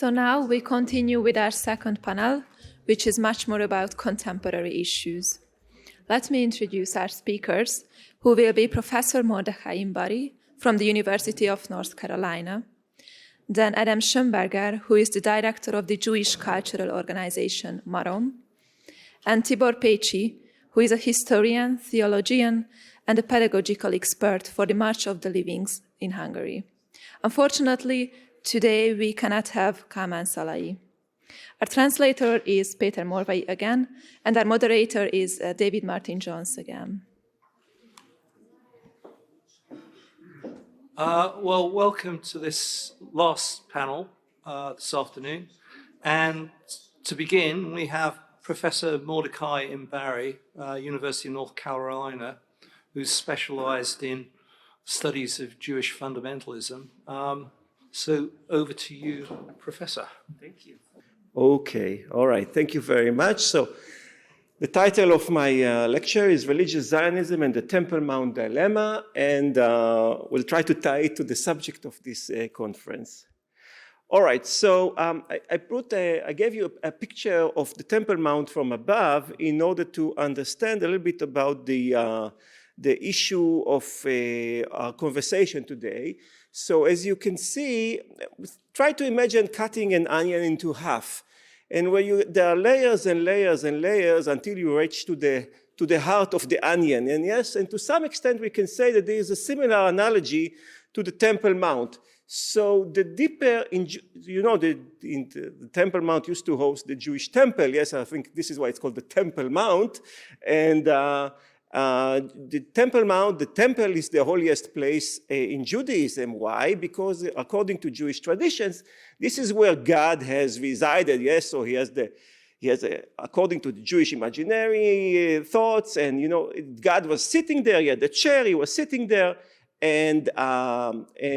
So now we continue with our second panel, which is much more about contemporary issues. Let me introduce our speakers, who will be Professor Mordechai Imbari from the University of North Carolina, then Adam Schönberger, who is the director of the Jewish cultural organization Marom, and Tibor Pécsi, who is a historian, theologian, and a pedagogical expert for the March of the Livings in Hungary. Unfortunately, today we cannot have Kálmán Szalai. Our translator is Péter Morvai again, and our moderator is David Martin Jones again. Well, welcome to this last panel this afternoon. And to begin, we have Professor Mordechai Imbari, University of North Carolina, who's specialized in studies of Jewish fundamentalism. So over to you, Professor. Thank you. Okay, all right, thank you very much. So the title of my lecture is Religious Zionism and the Temple Mount Dilemma, and we'll try to tie it to the subject of this conference. All right, so I gave you a picture of the Temple Mount from above in order to understand a little bit about the issue of our conversation today. So as you can see, try to imagine cutting an onion into half. And where there are layers and layers and layers until you reach to the heart of the onion. And yes, and to some extent we can say that there is a similar analogy to the Temple Mount. So the deeper, the Temple Mount used to host the Jewish temple. Yes, I think this is why it's called the Temple Mount. And the Temple Mount, the temple is the holiest place in Judaism. Why? Because according to Jewish traditions, this is where God has resided. Yes, so he has according to the Jewish imaginary thoughts, and God was sitting there. He had the chair. He was sitting there, and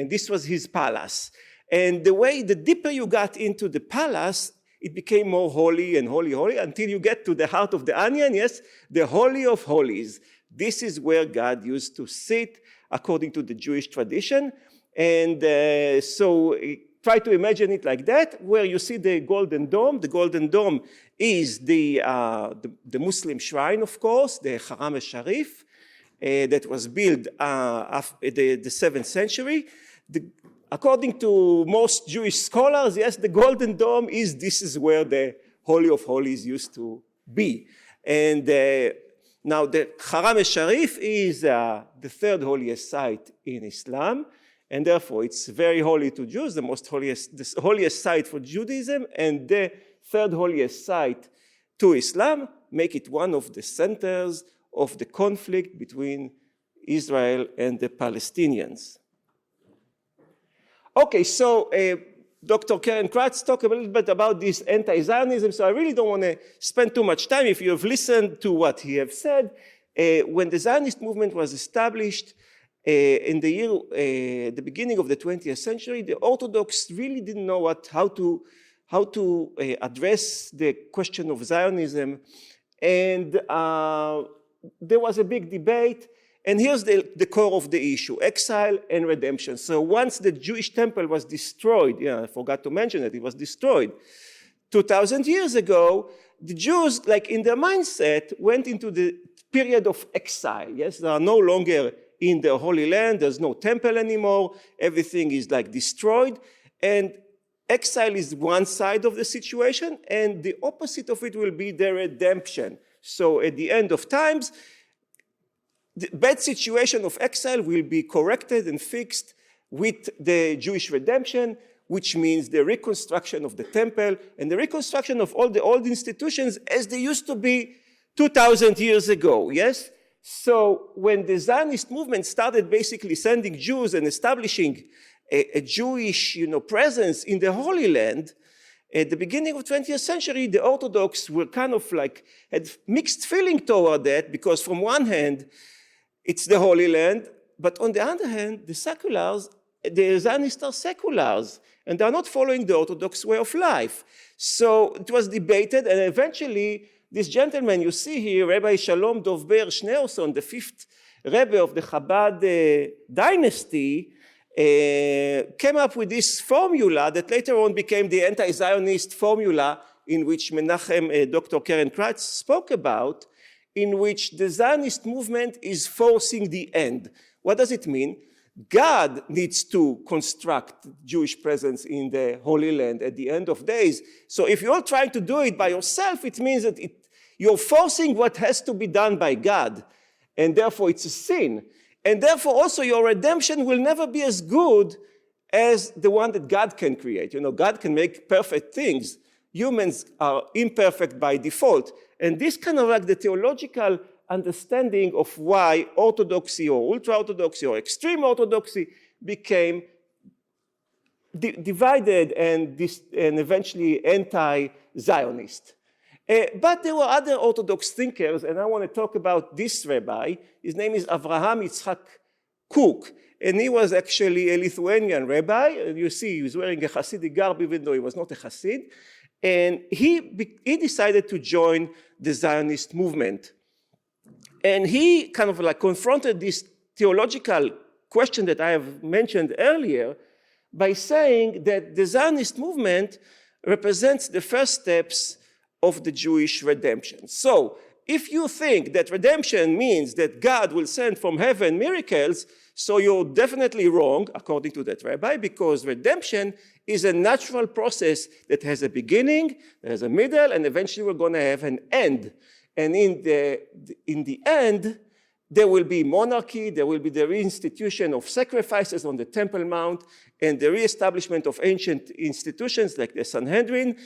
this was his palace. And the deeper you got into the palace, it became more holy and holy until you get to the heart of the onion, yes, the Holy of Holies. This is where God used to sit according to the Jewish tradition. And so try to imagine it like that, where you see the Golden Dome. The Golden Dome is the Muslim shrine, of course, the Haram al-Sharif, that was built after the 7th century. According to most Jewish scholars, yes, the Golden Dome this is where the Holy of Holies used to be. And now the Haram al-Sharif is the third holiest site in Islam, and therefore it's very holy to Jews, the holiest site for Judaism, and the third holiest site to Islam, make it one of the centers of the conflict between Israel and the Palestinians. Okay, so Dr. Karen Kratz talked a little bit about this anti-Zionism, so I really don't want to spend too much time. If you have listened to what he has said, when the Zionist movement was established in the beginning of the 20th century, the Orthodox really didn't know how to address the question of Zionism, and there was a big debate. And here's the core of the issue, exile and redemption. So once the Jewish temple was destroyed, I forgot to mention that it was destroyed 2,000 years ago, the Jews, like in their mindset, went into the period of exile. Yes, they are no longer in the Holy Land. There's no temple anymore. Everything is like destroyed. And exile is one side of the situation, and the opposite of it will be the redemption. So at the end of times, the bad situation of exile will be corrected and fixed with the Jewish redemption, which means the reconstruction of the temple and the reconstruction of all the old institutions as they used to be 2,000 years ago, yes? So when the Zionist movement started basically sending Jews and establishing a Jewish presence in the Holy Land, at the beginning of the 20th century, the Orthodox were kind of like, had mixed feeling toward that, because from one hand, it's the Holy Land, but on the other hand, the Zionists are seculars, and they're not following the Orthodox way of life. So it was debated, and eventually, this gentleman you see here, Rabbi Shalom Dov Ber Schneerson, the fifth Rebbe of the Chabad dynasty, came up with this formula that later on became the anti-Zionist formula in which Menachem, Dr. Karen Kreitz spoke about, in which the Zionist movement is forcing the end. What does it mean? God needs to construct Jewish presence in the Holy Land at the end of days. So if you're trying to do it by yourself, it means that you're forcing what has to be done by God, and therefore it's a sin. And therefore also your redemption will never be as good as the one that God can create. You know, God can make perfect things. Humans are imperfect by default. And this kind of like the theological understanding of why orthodoxy or ultra-orthodoxy or extreme orthodoxy became divided and eventually anti-Zionist. But there were other Orthodox thinkers, and I want to talk about this rabbi. His name is Avraham Yitzhak Kook, and he was actually a Lithuanian rabbi. You see, he was wearing a Hasidic garb, even though he was not a Hasid. And he decided to join the Zionist movement. And he kind of like confronted this theological question that I have mentioned earlier by saying that the Zionist movement represents the first steps of the Jewish redemption. So if you think that redemption means that God will send from heaven miracles, so you're definitely wrong, according to that rabbi, because redemption is a natural process that has a beginning, there's a middle, and eventually we're going to have an end. And in the end, there will be monarchy, there will be the reinstitution of sacrifices on the Temple Mount, and the reestablishment of ancient institutions like the Sanhedrin.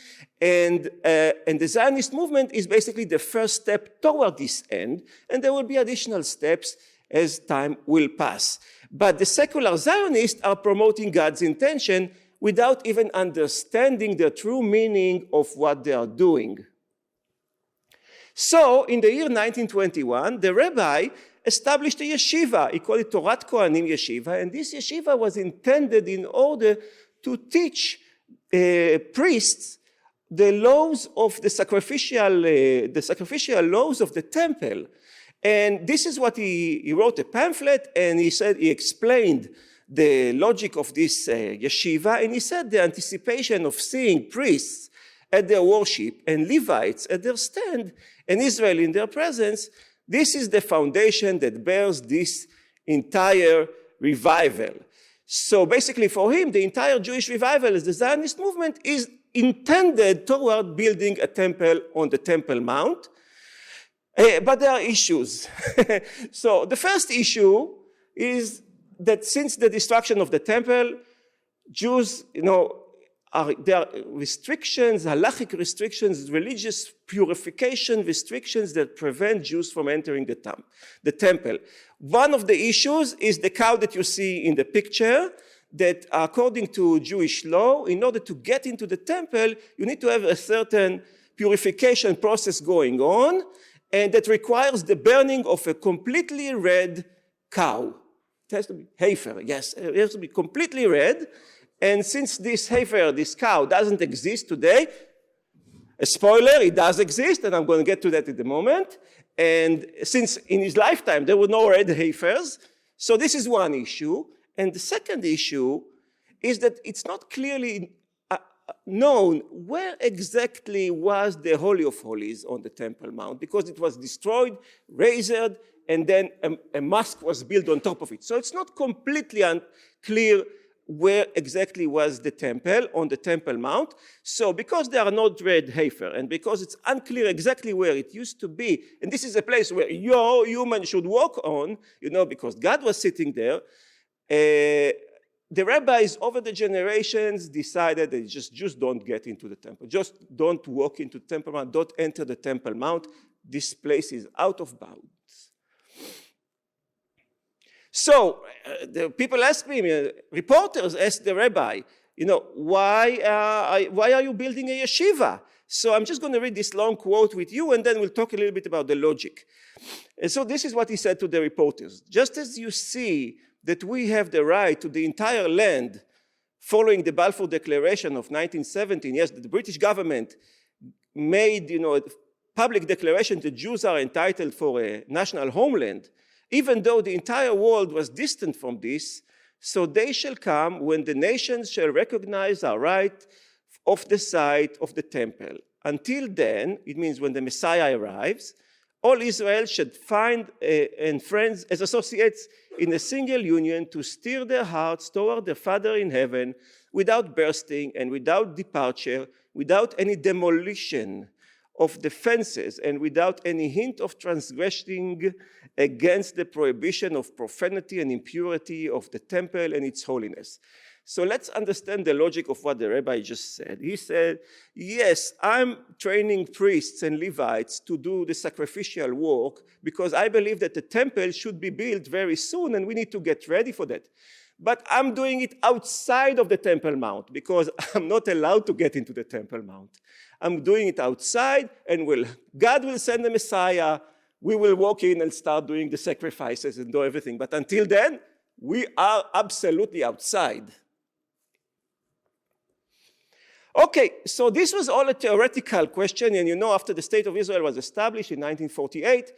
And the Zionist movement is basically the first step toward this end, and there will be additional steps as time will pass. But the secular Zionists are promoting God's intention without even understanding the true meaning of what they are doing. So, in the year 1921, the rabbi established a yeshiva. He called it Torat Kohanim Yeshiva, and this yeshiva was intended in order to teach priests the laws of the sacrificial laws of the temple. And this is what he wrote a pamphlet, and he explained the logic of this yeshiva, and he said the anticipation of seeing priests at their worship and Levites at their stand and Israel in their presence, this is the foundation that bears this entire revival. So basically for him, the entire Jewish revival as the Zionist movement is intended toward building a temple on the Temple Mount. But there are issues. So the first issue is that since the destruction of the temple, Jews, there are restrictions, halachic restrictions, religious purification restrictions that prevent Jews from entering the temple. One of the issues is the cow that you see in the picture, that according to Jewish law, in order to get into the temple, you need to have a certain purification process going on, and that requires the burning of a completely red cow. It has to be heifer, yes, it has to be completely red. And since this heifer, this cow, doesn't exist today, a spoiler, it does exist, and I'm going to get to that in a moment. And since in his lifetime there were no red heifers, so this is one issue. And the second issue is that it's not clearly known where exactly was the Holy of Holies on the Temple Mount, because it was destroyed, razed, and then a mosque was built on top of it. So it's not completely unclear where exactly was the temple on the Temple Mount. So because there are no red heifer, and because it's unclear exactly where it used to be, and this is a place where your human should walk on, because God was sitting there, the rabbis over the generations decided that just don't get into the temple. Just don't walk into the Temple Mount. Don't enter the Temple Mount. This place is out of bounds. So the people ask me, reporters ask the rabbi, why are you building a yeshiva? So I'm just going to read this long quote with you, and then we'll talk a little bit about the logic. And so this is what he said to the reporters. Just as you see that we have the right to the entire land following the Balfour Declaration of 1917, yes, the British government made, a public declaration that Jews are entitled for a national homeland, even though the entire world was distant from this, So they shall come when the nations shall recognize our right of the site of the temple. Until then, it means when the Messiah arrives, all Israel should find and friends as associates in a single union to steer their hearts toward their Father in heaven without bursting and without departure, without any demolition of the fences and without any hint of transgressing against the prohibition of profanity and impurity of the temple and its holiness. So let's understand the logic of what the rabbi just said. He said, yes, I'm training priests and Levites to do the sacrificial work because I believe that the temple should be built very soon and we need to get ready for that. But I'm doing it outside of the Temple Mount because I'm not allowed to get into the Temple Mount. I'm doing it outside, and God will send the Messiah. We will walk in and start doing the sacrifices and do everything. But until then, we are absolutely outside. Okay, so this was all a theoretical question, and you know, after the State of Israel was established in 1948,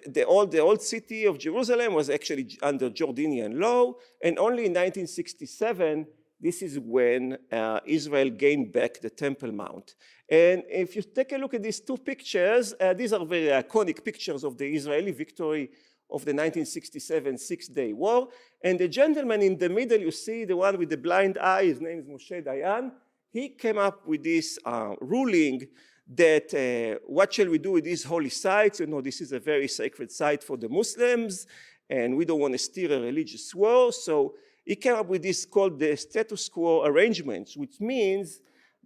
the old city of Jerusalem was actually under Jordanian law, and only in 1967, this is when Israel gained back the Temple Mount. And if you take a look at these two pictures, these are very iconic pictures of the Israeli victory of the 1967 Six-Day War. And the gentleman in the middle, you see the one with the blind eye, his name is Moshe Dayan. He came up with this ruling that what shall we do with these holy sites? You know, this is a very sacred site for the Muslims, and we don't want to steer a religious war. So he came up with this called the status quo arrangements, which means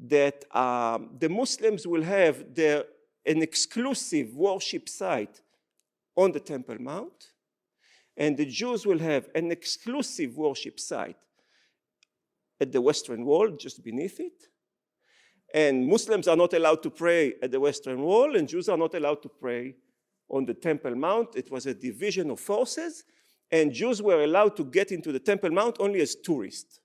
that the Muslims will have an exclusive worship site on the Temple Mount, and the Jews will have an exclusive worship site at the Western Wall, just beneath it. And Muslims are not allowed to pray at the Western Wall, and Jews are not allowed to pray on the Temple Mount. It was a division of forces, and Jews were allowed to get into the Temple Mount only as tourists.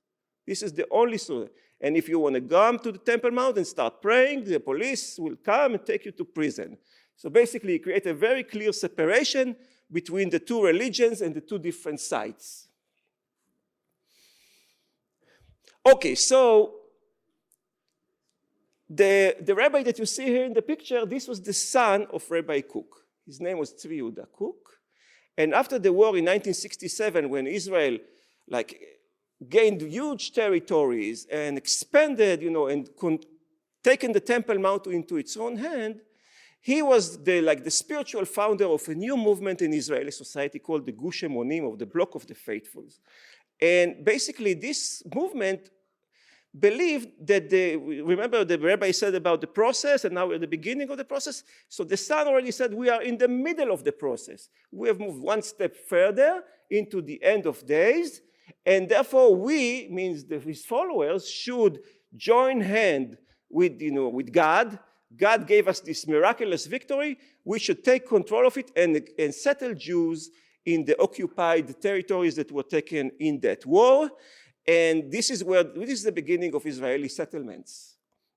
This is the only story. And if you want to come to the Temple Mount and start praying, the police will come and take you to prison. So basically, create a very clear separation between the two religions and the two different sites. Okay, so the rabbi that you see here in the picture, this was the son of Rabbi Kook. His name was Tzvi Yehuda Kook. And after the war in 1967, when Israel gained huge territories and expanded, and taken the Temple Mount into its own hand, he was the spiritual founder of a new movement in Israeli society called the Gush Emonim, or the Block of the Faithfuls. And basically, this movement believed that remember the rabbi said about the process, and now we're at the beginning of the process. So the son already said we are in the middle of the process. We have moved one step further into the end of days, and therefore we, means his followers, should join hand with God. God gave us this miraculous victory. We should take control of it and settle Jews in the occupied territories that were taken in that war. And this is the beginning of Israeli settlements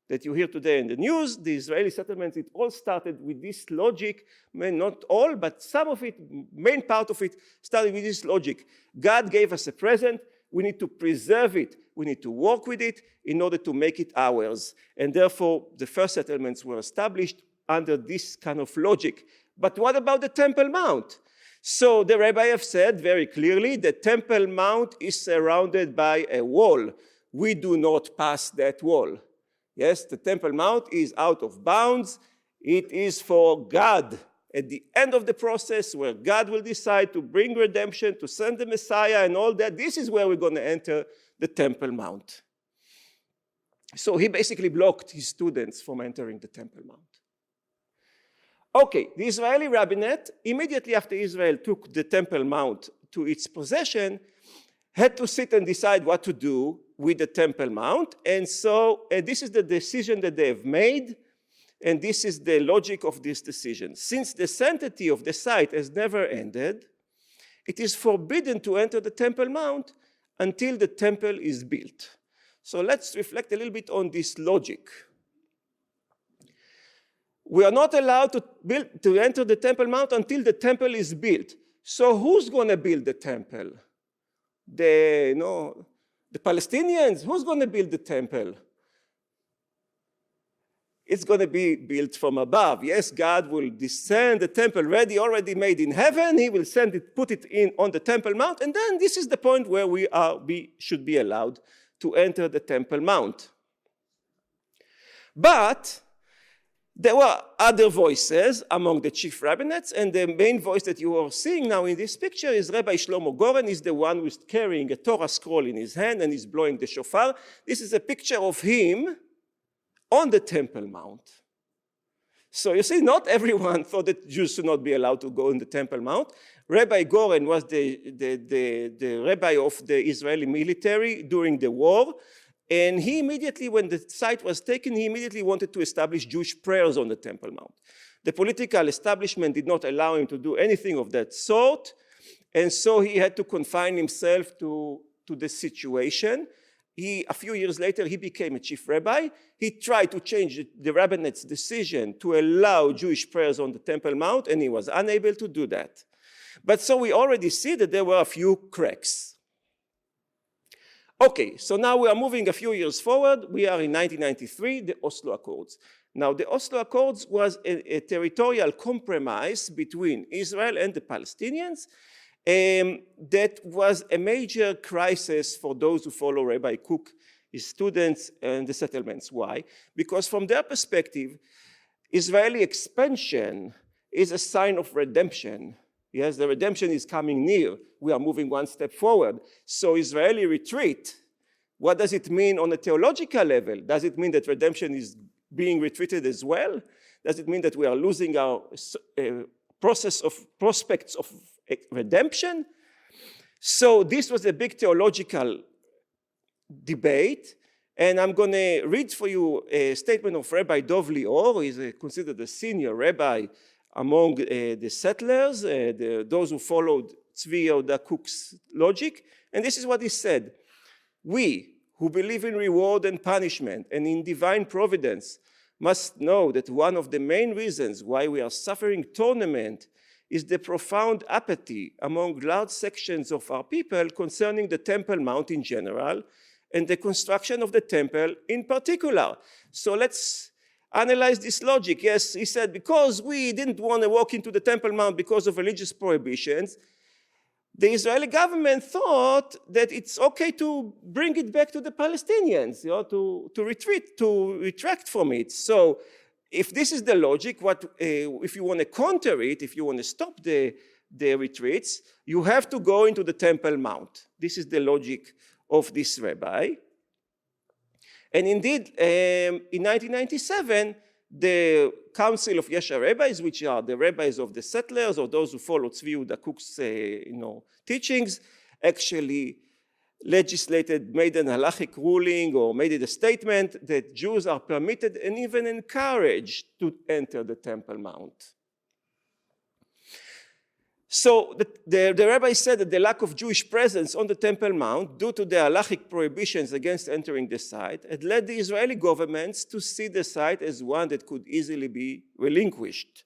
that you hear today in the news. The Israeli settlements, it all started with this logic. Not all, but some of it, main part of it, started with this logic. God gave us a present. We need to preserve it. We need to work with it in order to make it ours. And therefore, the first settlements were established under this kind of logic. But what about the Temple Mount? So the rabbi have said very clearly the Temple Mount is surrounded by a wall. We do not pass that wall. Yes, the Temple Mount is out of bounds. It is for God. At the end of the process, where God will decide to bring redemption, to send the Messiah and all that, this is where we're going to enter the Temple Mount. So he basically blocked his students from entering the Temple Mount. Okay, the Israeli rabbinate, immediately after Israel took the Temple Mount to its possession, had to sit and decide what to do with the Temple Mount. And so this is the decision that they have made, and this is the logic of this decision. Since the sanctity of the site has never ended, it is forbidden to enter the Temple Mount until the temple is built. So let's reflect a little bit on this logic. We are not allowed to enter the Temple Mount until the temple is built. So who's going to build the temple? the Palestinians, who's going to build the temple? It's going to be built from above. Yes, God will descend the temple already made in heaven. He will send it, put it in on the Temple Mount, and then this is the point where we should be allowed to enter the Temple Mount. But there were other voices among the chief rabbinates, and the main voice that you are seeing now in this picture is Rabbi Shlomo Goren. He's the one who's carrying a Torah scroll in his hand and he's blowing the shofar. This is a picture of him on the Temple Mount. So you see, not everyone thought that Jews should not be allowed to go in the Temple Mount. Rabbi Goren was the rabbi of the Israeli military during the war. And he immediately, when the site was taken, he immediately wanted to establish Jewish prayers on the Temple Mount. The political establishment did not allow him to do anything of that sort. And so he had to confine himself to the situation. A few years later, he became a chief rabbi. He tried to change the rabbinate's decision to allow Jewish prayers on the Temple Mount, and he was unable to do that. But so we already see that there were a few cracks. Okay, so now we are moving a few years forward. We are in 1993, the Oslo Accords. Now, the Oslo Accords was a territorial compromise between Israel and the Palestinians. That was a major crisis for those who follow Rabbi Kook, his students, and the settlements. Why? Because from their perspective, Israeli expansion is a sign of redemption. Yes, the redemption is coming near. We are moving one step forward. So Israeli retreat, what does it mean on a theological level? Does it mean that redemption is being retreated as well? Does it mean that we are losing our prospects of redemption? So this was a big theological debate, and I'm going to read for you a statement of Rabbi Dov Lior, who is considered a senior rabbi among the settlers, those who followed Tzvi Yehuda Kook's logic, and this is what he said. We, who believe in reward and punishment and in divine providence, must know that one of the main reasons why we are suffering torment is the profound apathy among large sections of our people concerning the Temple Mount in general and the construction of the temple in particular. So let's analyze this logic. Yes, he said, because we didn't want to walk into the Temple Mount because of religious prohibitions, the Israeli government thought that it's okay to bring it back to the Palestinians, to retract from it. So if this is the logic, if you want to counter it, if you want to stop the retreats, you have to go into the Temple Mount. This is the logic of this rabbi. And indeed, in 1997, the Council of Yesha Rabbis, which are the rabbis of the settlers or those who follow Tzvi Yehuda Kook's teachings, actually legislated, made an halachic ruling or made it a statement that Jews are permitted and even encouraged to enter the Temple Mount. So the rabbi said that the lack of Jewish presence on the Temple Mount due to the halachic prohibitions against entering the site had led the Israeli governments to see the site as one that could easily be relinquished.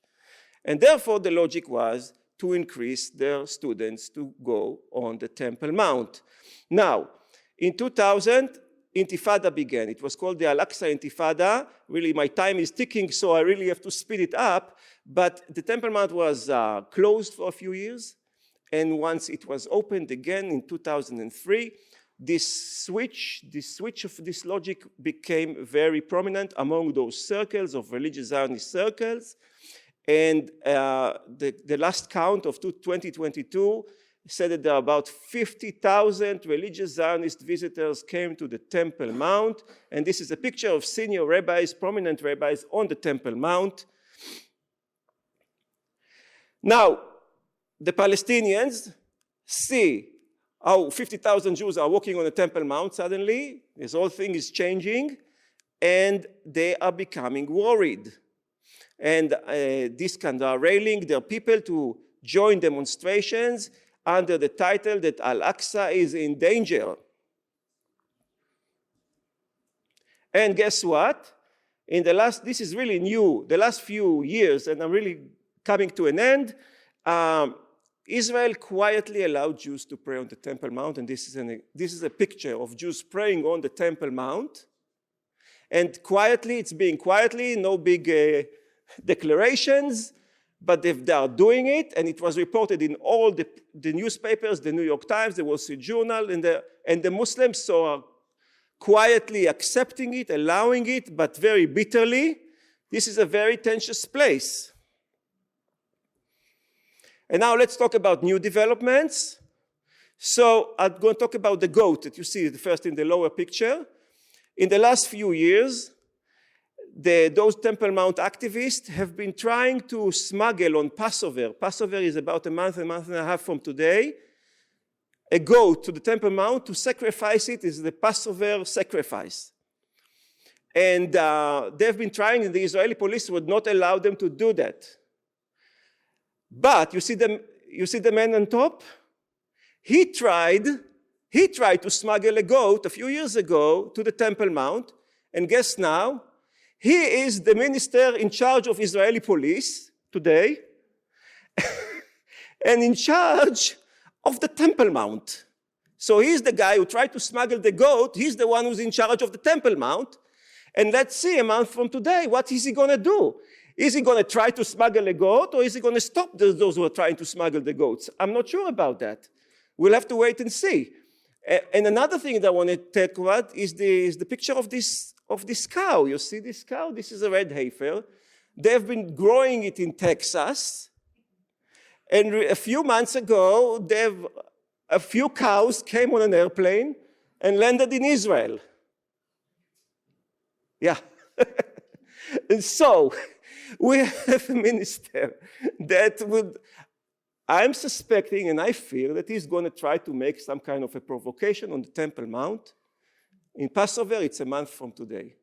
And therefore the logic was to increase their students to go on the Temple Mount. Now, in 2000, Intifada began. It was called the Al-Aqsa Intifada. Really, my time is ticking, so I really have to speed it up. But the Temple Mount was closed for a few years. And once it was opened again in 2003, this switch of this logic became very prominent among those circles of religious Zionist circles. And the last count of 2022 said that there are about 50,000 religious Zionist visitors came to the Temple Mount. And this is a picture of senior rabbis, prominent rabbis on the Temple Mount. Now, the Palestinians see how 50,000 Jews are walking on the Temple Mount suddenly. This whole thing is changing, and they are becoming worried. And this kind of railing their people to join demonstrations under the title that Al-Aqsa is in danger. And guess what? This is really new, the last few years, and I'm really coming to an end, Israel quietly allowed Jews to pray on the Temple Mount, and this is a picture of Jews praying on the Temple Mount. And quietly, it's being quietly, no big declarations, but they are doing it, and it was reported in all the newspapers, the New York Times, the Wall Street Journal, and the Muslims are quietly accepting it, allowing it, but very bitterly. This is a very tense place. And now let's talk about new developments. So I'm going to talk about the goat that you see first in the lower picture. In the last few years, those Temple Mount activists have been trying to smuggle on Passover. Passover is about a month and a half from today. A goat to the Temple Mount to sacrifice it is the Passover sacrifice. And they've been trying, and the Israeli police would not allow them to do that. But you see the man on top? He tried to smuggle a goat a few years ago to the Temple Mount, and guess now? He is the minister in charge of Israeli police today, and in charge of the Temple Mount. So he's the guy who tried to smuggle the goat. He's the one who's in charge of the Temple Mount. And let's see a month from today, what is he going to do? Is he going to try to smuggle a goat, or is he going to stop those who are trying to smuggle the goats? I'm not sure about that. We'll have to wait and see. And another thing that I want to talk about is the picture of this cow. You see this cow? This is a red heifer. They've been growing it in Texas. And a few months ago, a few cows came on an airplane and landed in Israel. Yeah. And so we have a minister that I'm suspecting and I fear that he's going to try to make some kind of a provocation on the Temple Mount. In Passover, it's a month from today.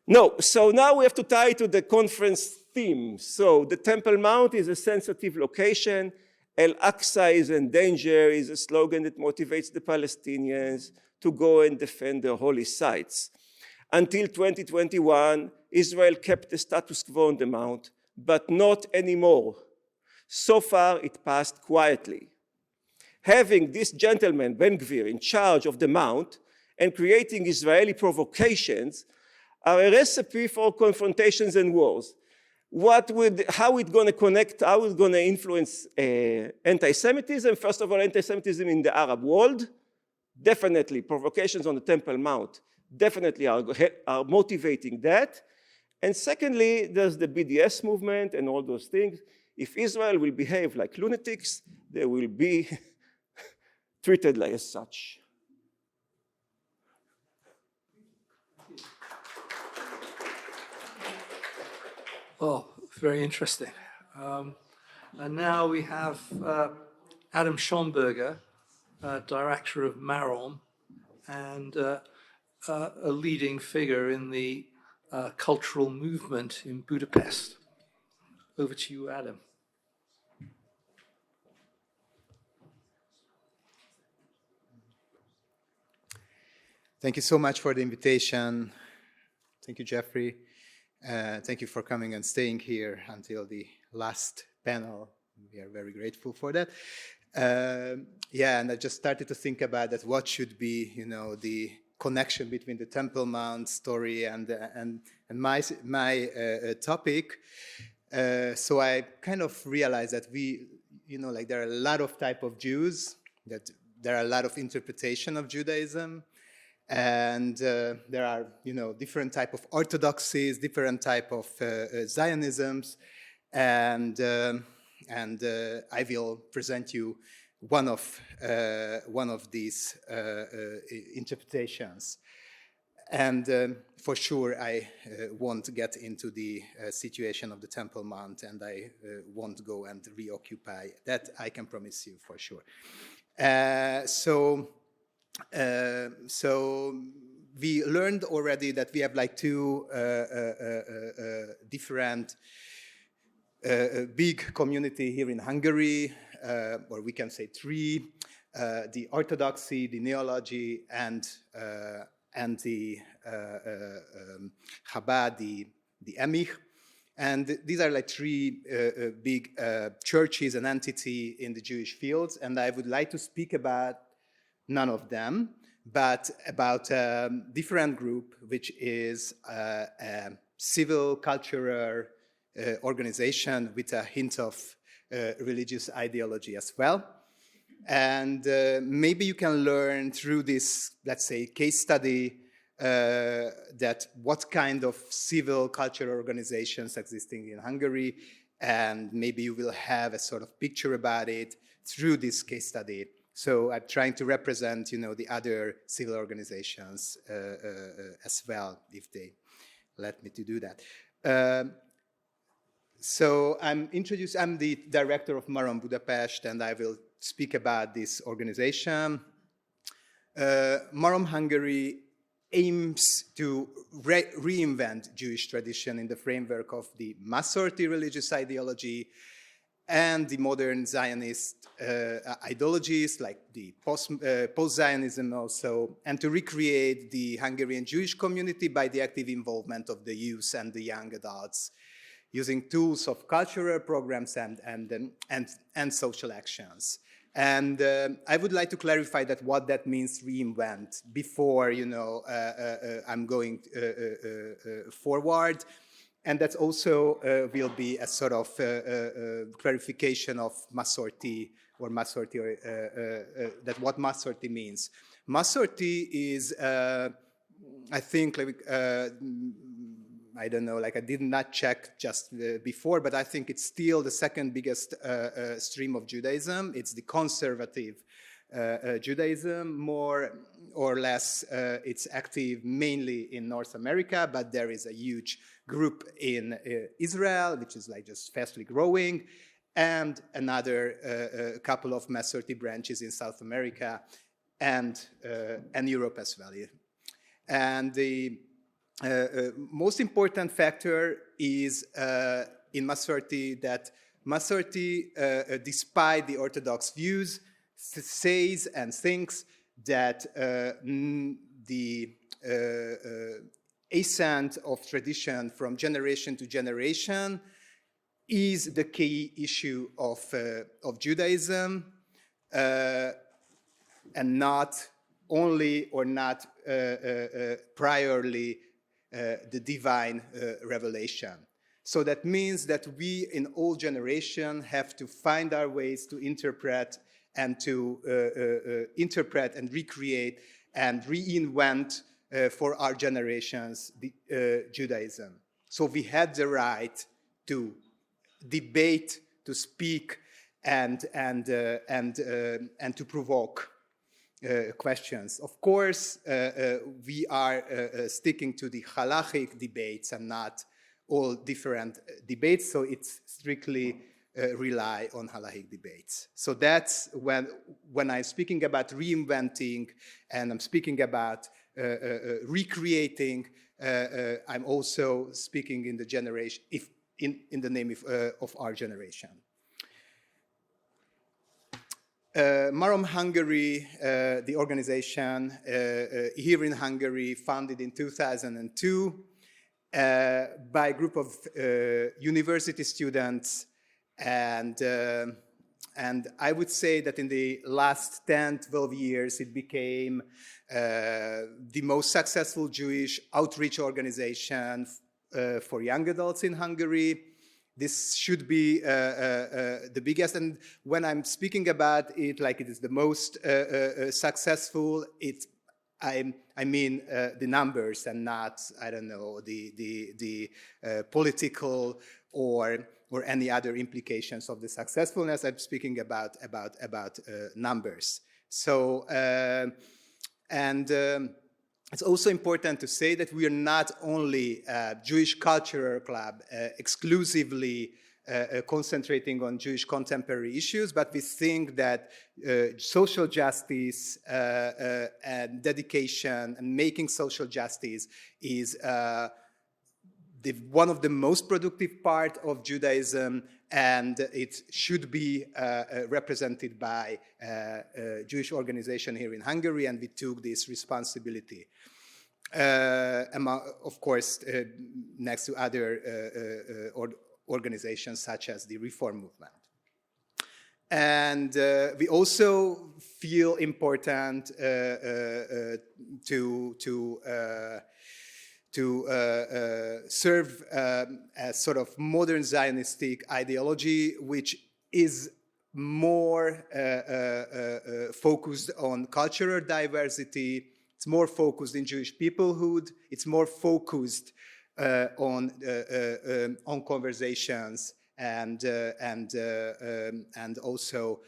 No, so now we have to tie to the conference theme. So the Temple Mount is a sensitive location. Al-Aqsa is in danger is a slogan that motivates the Palestinians to go and defend their holy sites. Until 2021, Israel kept the status quo on the Mount, but not anymore. So far, it passed quietly. Having this gentleman, Ben-Gvir, in charge of the Mount and creating Israeli provocations are a recipe for confrontations and wars. How it's going to connect, how it's going to influence anti-Semitism? First of all, anti-Semitism in the Arab world. Definitely, provocations on the Temple Mount definitely are motivating that. And secondly, there's the BDS movement and all those things. If Israel will behave like lunatics, they will be treated like as such. Oh, very interesting. And now we have Adam Schomburger, director of Maron, and a leading figure in the cultural movement in Budapest. Over to you, Adam. Thank you so much for the invitation. Thank you, Jeffrey. Thank you for coming and staying here until the last panel. We are very grateful for that. Yeah, and I just started to think about that. What should be, the connection between the Temple Mount story and my topic? So I kind of realized that there are a lot of type of Jews. That there are a lot of interpretation of Judaism. And there are, different type of orthodoxies, different type of Zionisms, and I will present you one of these interpretations. And for sure, I won't get into the situation of the Temple Mount, and I won't go and reoccupy that. I can promise you for sure. So we learned already that we have like two different big community here in Hungary, or we can say three: the Orthodoxy, the Neology, and the Chabad, the Emich. And these are like three big churches and entity in the Jewish fields. And I would like to speak about none of them, but about a different group, which is a civil cultural organization with a hint of religious ideology as well. And maybe you can learn through this, let's say, case study that what kind of civil cultural organizations existing in Hungary, and maybe you will have a sort of picture about it through this case study. So I'm trying to represent, the other civil organizations as well, if they let me to do that. So I'm the director of Marom Budapest, and I will speak about this organization. Marom Hungary aims to reinvent Jewish tradition in the framework of the Masorti religious ideology and the modern Zionist ideologies, like the post-Zionism also, and to recreate the Hungarian Jewish community by the active involvement of the youth and the young adults, using tools of cultural programs and social actions. And I would like to clarify that what that means, reinvent, before I'm going forward. And that also will be a sort of clarification of Masorti, or Masorti, that what Masorti means. Masorti is, I think, I don't know, like I did not check just before, but I think it's still the second biggest stream of Judaism. It's the conservative Judaism, more or less. It's active mainly in North America, but there is a huge group in Israel, which is like just fastly growing, and another couple of Masorti branches in South America and Europe as well. And the most important factor is in Masorti that Masorti, despite the Orthodox views, says and thinks that the ascent of tradition from generation to generation is the key issue of Judaism, and not only or not priorly the divine revelation. So that means that we in all generations have to find our ways to interpret and recreate and reinvent for our generations Judaism. So we had the right to debate, to speak, and to provoke questions. Of course, we are sticking to the halachic debates and not all different debates, so it's strictly rely on halachic debates. So that's when I'm speaking about reinventing and I'm speaking about recreating, I'm also speaking in the generation, in the name of our generation. Marom Hungary, the organization here in Hungary, founded in 2002 by a group of university students, and I would say that in the last 10, 12 years, it became the most successful Jewish outreach organization for young adults in Hungary. This should be the biggest, and when I'm speaking about it like it is the most successful, I mean the numbers and not, I don't know, the political or any other implications of the successfulness. I'm speaking about numbers. So it's also important to say that we are not only a Jewish cultural club exclusively concentrating on Jewish contemporary issues, but we think that social justice and dedication and making social justice is one of the most productive part of Judaism, and it should be represented by a Jewish organization here in Hungary, and we took this responsibility. of course, next to other organizations such as the Reform Movement. And we also feel important to serve a sort of modern Zionistic ideology, which is more focused on cultural diversity. It's more focused in Jewish peoplehood. It's more focused on conversations and also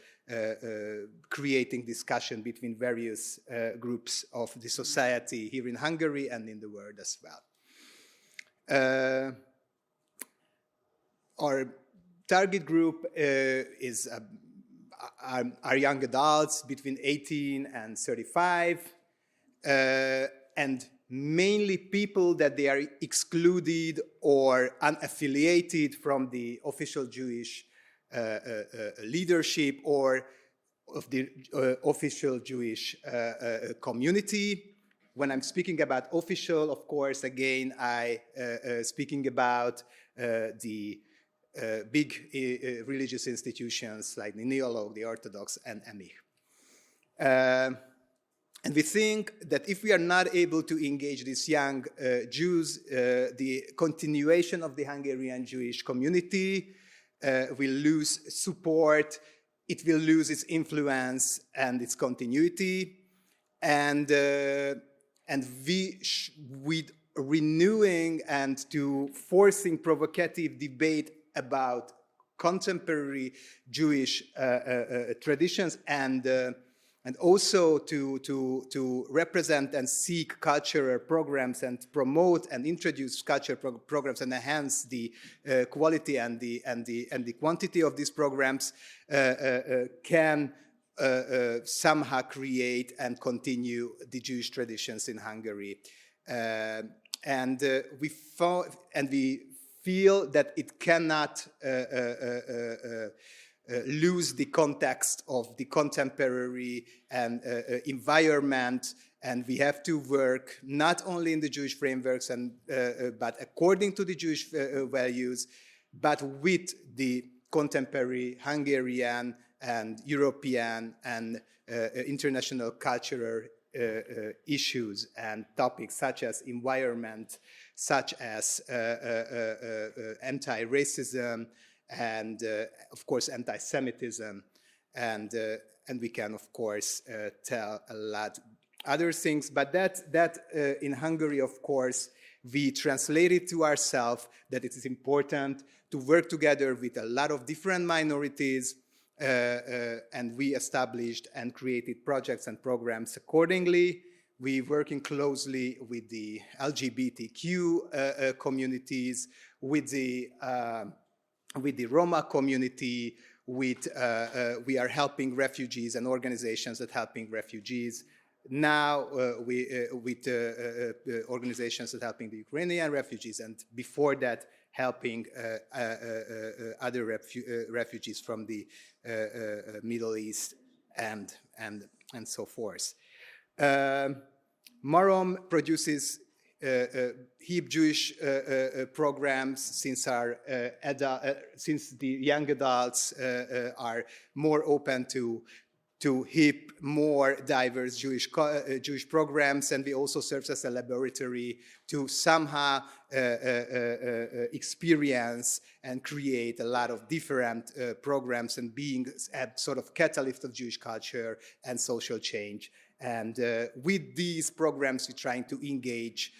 creating discussion between various groups of the society here in Hungary and in the world as well. Our target group is are young adults between 18 and 35, and mainly people that they are excluded or unaffiliated from the official Jewish leadership or of the official Jewish community. When I'm speaking about official, of course, again, I speaking about the big religious institutions like the Neolog, the Orthodox, and Emich. And we think that if we are not able to engage these young Jews, the continuation of the Hungarian Jewish community will lose support, it will lose its influence and its continuity. And with renewing and to forcing provocative debate about contemporary Jewish traditions and also to represent and seek cultural programs and promote and introduce cultural programs and enhance the quality and the quantity of these programs can somehow create and continue the Jewish traditions in Hungary. We feel that it cannot lose the context of the contemporary and environment, and we have to work not only in the Jewish frameworks but according to the Jewish values, but with the contemporary Hungarian and European and international cultural issues and topics such as environment, such as anti-racism, and of course anti-Semitism, and we can of course tell a lot other things, but that in Hungary, of course, we translate it to ourselves that it is important to work together with a lot of different minorities, and we established and created projects and programs accordingly. We're working closely with the LGBTQ communities, with the Roma community, we are helping refugees and organizations that helping refugees. Now with organizations that helping the Ukrainian refugees, and before that helping other refugees from the Middle East and so forth. Marom produces Hebrew Jewish programs since the young adults are more open to hip, more diverse Jewish programs, and we also serve as a laboratory to somehow experience and create a lot of different programs and being a sort of catalyst of Jewish culture and social change. And with these programs, we're trying to engage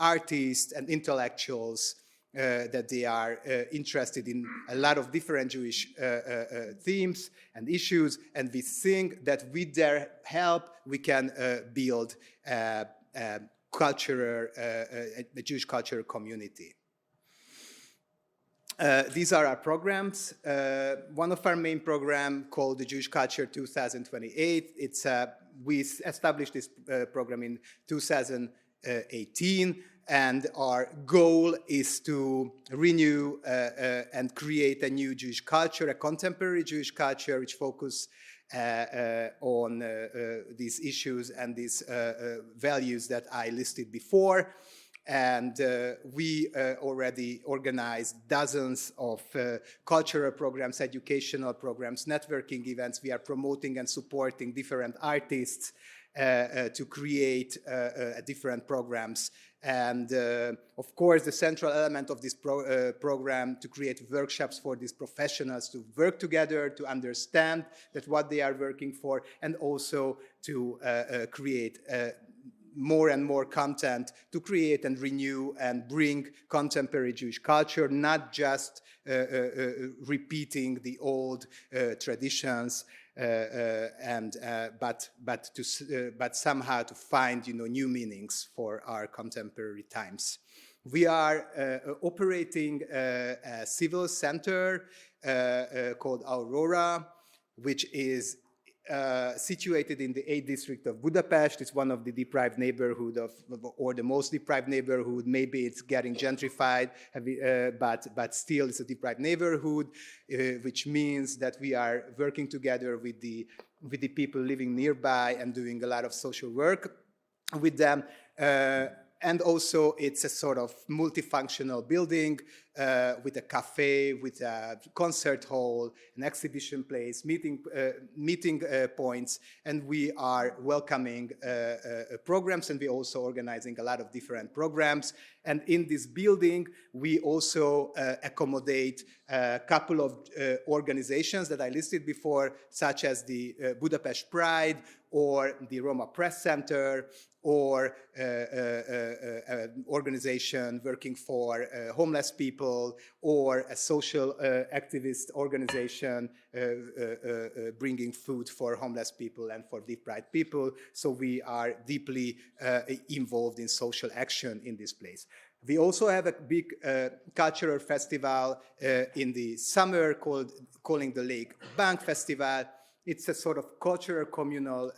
artists and intellectuals that they are interested in a lot of different Jewish themes and issues, and we think that with their help we can build a Jewish cultural community. These are our programs. One of our main programs called the Jewish Culture 2028. We established this program in 2018. And our goal is to renew and create a new Jewish culture, a contemporary Jewish culture, which focuses on these issues and these values that I listed before. And we already organized dozens of cultural programs, educational programs, networking events. We are promoting and supporting different artists to create different programs. And of course, the central element of this program to create workshops for these professionals to work together, to understand that what they are working for, and also to create more and more content to create and renew and bring contemporary Jewish culture, not just repeating the old traditions, but somehow to find new meanings for our contemporary times. We are operating a civil center called Aurora, which is situated in the 8th district of Budapest. It's one of the deprived neighborhood or the most deprived neighborhood. Maybe it's getting gentrified, but still it's a deprived neighborhood, which means that we are working together with the people living nearby and doing a lot of social work with them. And also, it's a sort of multifunctional building with a cafe, with a concert hall, an exhibition place, meeting points, and we are welcoming programs, and we're also organizing a lot of different programs. And in this building, we also accommodate a couple of organizations that I listed before, such as the Budapest Pride, or the Roma Press Center, or an organization working for homeless people, or a social activist organization bringing food for homeless people and for deprived people. So we are deeply involved in social action in this place. We also have a big cultural festival in the summer calling the Lake Bank Festival. It's a sort of cultural communal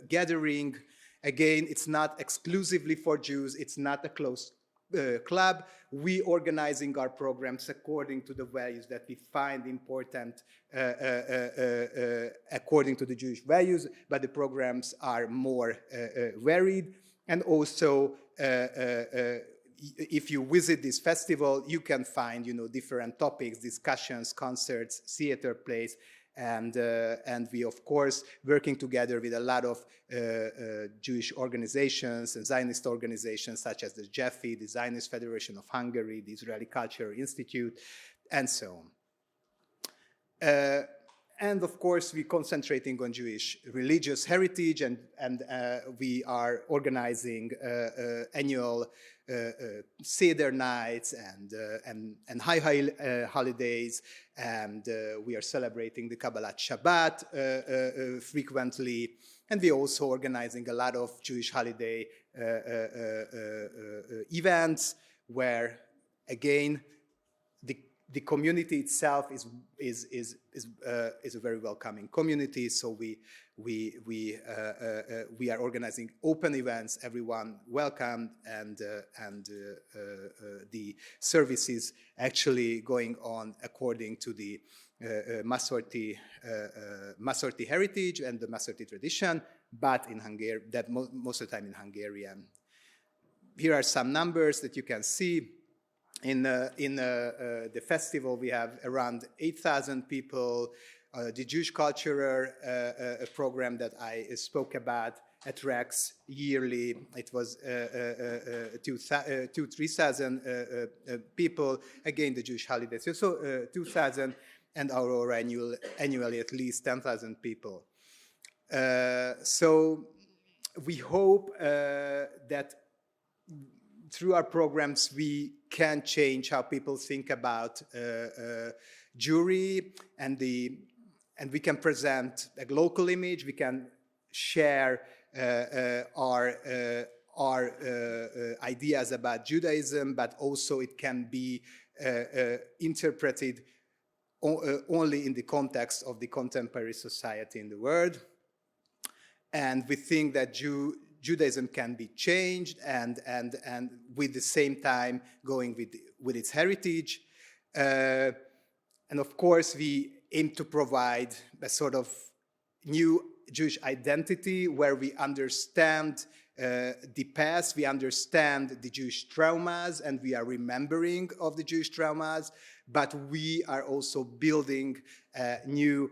gathering. Again, it's not exclusively for Jews. It's not a closed club. We organizing our programs according to the values that we find important according to the Jewish values, but the programs are more varied. And also, if you visit this festival, you can find different topics, discussions, concerts, theater plays. And we, of course, working together with a lot of Jewish organizations and Zionist organizations, such as the JEFI, the Zionist Federation of Hungary, the Israeli Cultural Institute, and so on. And of course, we're concentrating on Jewish religious heritage, and we are organizing annual Seder nights and high holidays, and we are celebrating the Kabbalat Shabbat frequently, and we're also organizing a lot of Jewish holiday events where, again, the community itself is a very welcoming community. So we are organizing open events, everyone welcome, and the services actually going on according to the Masorti heritage and the Masorti tradition, but in Hungary, that most of the time in Hungarian. Here are some numbers that you can see. In the festival, we have around 8,000 people. The Jewish cultural program that I spoke about attracts yearly. It was 3,000 people. Again, the Jewish holidays. So 2,000, and Aurora annually at least 10,000 people. So we hope that through our programs, we can change how people think about Jewry, and we can present a local image. We can share our ideas about Judaism, but also it can be interpreted only in the context of the contemporary society in the world. And we think that Judaism can be changed, and with the same time going with its heritage. And of course, we aim to provide a sort of new Jewish identity where we understand the past, we understand the Jewish traumas, and we are remembering of the Jewish traumas, but we are also building a new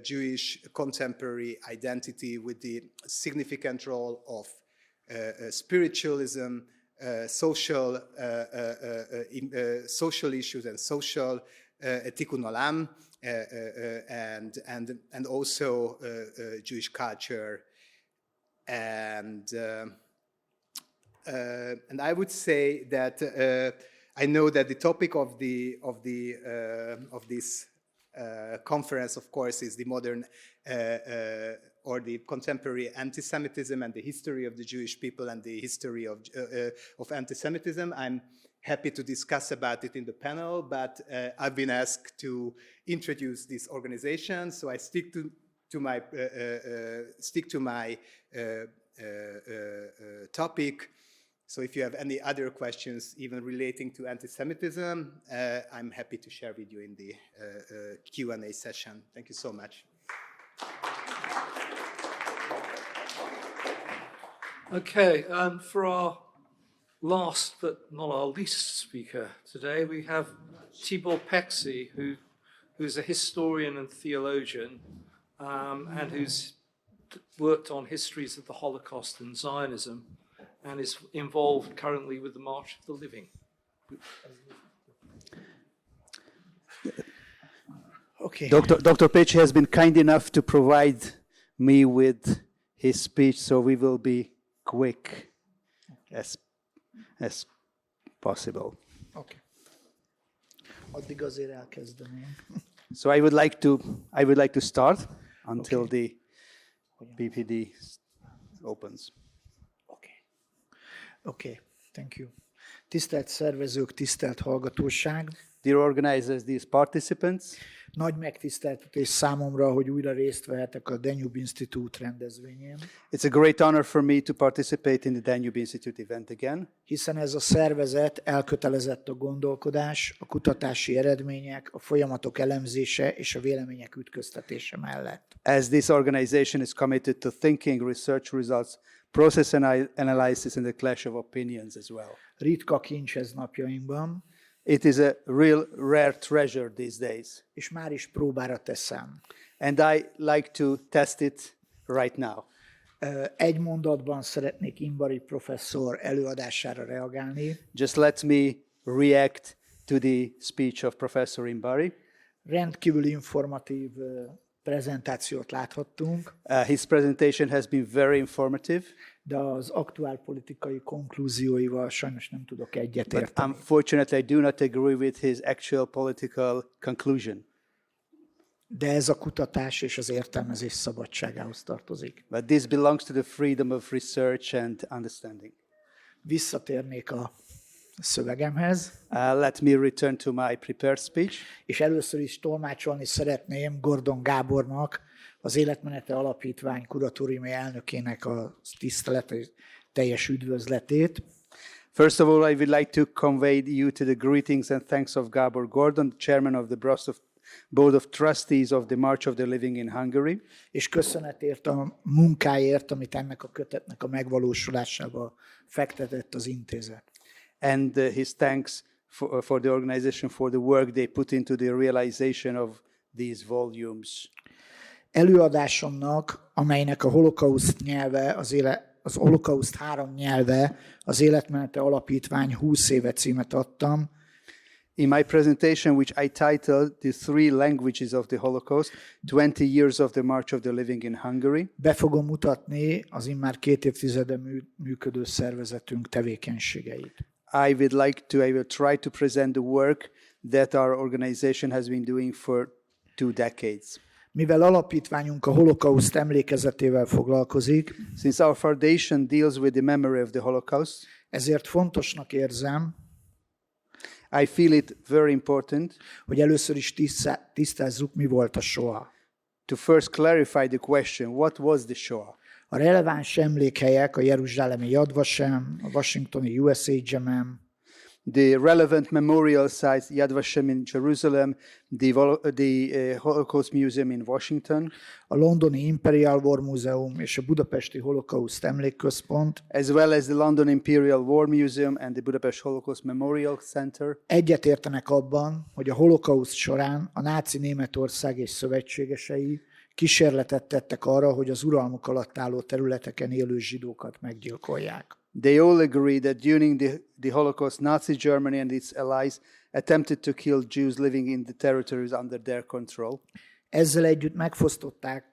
Jewish contemporary identity with the significant role of spiritualism, social issues and social tikkun olam, and also Jewish culture. And I would say that I know that the topic of this conference, of course, is the modern or the contemporary anti-Semitism and the history of the Jewish people and the history of anti-Semitism. I'm happy to discuss about it in the panel, but I've been asked to introduce this organization, so I stick to my topic. So if you have any other questions, even relating to anti-Semitism, I'm happy to share with you in the Q&A session. Thank you so much. Okay, for our last but not our least speaker today, we have Tibor Pexi, who's a historian and theologian, and who's worked on histories of the Holocaust and Zionism, and is involved currently with the March of the Living. Okay. Dr. Pecci has been kind enough to provide me with his speech, so we will be quick as possible. Okay. Addig azért elkezdeném. So I would like to start until the PPD opens. Okay, thank you. Tisztelt szervezők, tisztelt hallgatóság! Dear organizers, these participants, nagy megtiszteltetés számomra, hogy újra részt vehetek a Danube Institute rendezvényén. It's a great honor for me to participate in the Danube Institute event again. Hiszen ez a szervezet elkötelezett a gondolkodás, a kutatási eredmények, a folyamatok elemzése és a vélemények ütköztetése mellett. As this organization is committed to thinking, research results, process analysis and the clash of opinions as well. Ritka kincs ez napjainkban. It is a real rare treasure these days. És már is próbára teszem. And I like to test it right now. Egy mondatban szeretnék Imbari professzor előadására reagálni. Just let me react to the speech of Professor Imbari. Rendkívül informatív prezentációt láthattunk. His presentation has been very informative. De az aktuál politikai konklúzióival sajnos nem tudok egyetérteni. But unfortunately, I do not agree with his actual political conclusion. De ez a kutatás és az értelmezés szabadságához tartozik. But this belongs to the freedom of research and understanding. Visszatérnék a szövegemhez. Let me return to my prepared speech. És először is tolmácsolni szeretném Gordon Gábornak, az Életmenete Alapítvány kuratóriumi elnökének a tiszteleteljes üdvözletét. First of all, I would like to convey you to the greetings and thanks of Gábor Gordon, chairman of the Board of Trustees of the March of the Living in Hungary. És köszönetért a munkáért, amit ennek a kötetnek a megvalósulásába fektetett az intézet. And his thanks for the organization for the work they put into the realization of these volumes. Előadásomnak, amelynek a holokauszt nyelve, az holokauszt 3 nyelve, az Életmenete Alapítvány 20 éve címet adtam. In my presentation, which I titled The 3 Languages of the Holocaust, 20 Years of the March of the Living in Hungary. Be fogom mutatni az immár 2 évtizede működő szervezetünk tevékenységeit. I will try to present the work that our organization has been doing for 2 decades. Mivel alapítványunk a holokauszt emlékezetével foglalkozik, since our foundation deals with the memory of the Holocaust, ezért fontosnak érzem, I feel it very important, hogy először is tisztázzuk, mi volt a Shoah. To first clarify the question, what was the Shoah? A releváns emlékhelyek a jeruzsálemi Yad Vashem, a washingtoni USAGM, The relevant memorial sites, Yad Vashem in Jerusalem, the Holocaust Museum in Washington, a londoni Imperial War Múzeum és a budapesti Holocaust Emlékközpont, as well as the London Imperial War Museum and the Budapest Holocaust Memorial Center, egyetértenek abban, hogy a holokauszt során a náci Németország és szövetségesei kísérletet tettek arra, hogy az uralmuk alatt álló területeken élő zsidókat meggyilkolják. They all agree that during the Holocaust, Nazi Germany and its allies attempted to kill Jews living in the territories under their control. Ezzel együtt megfosztották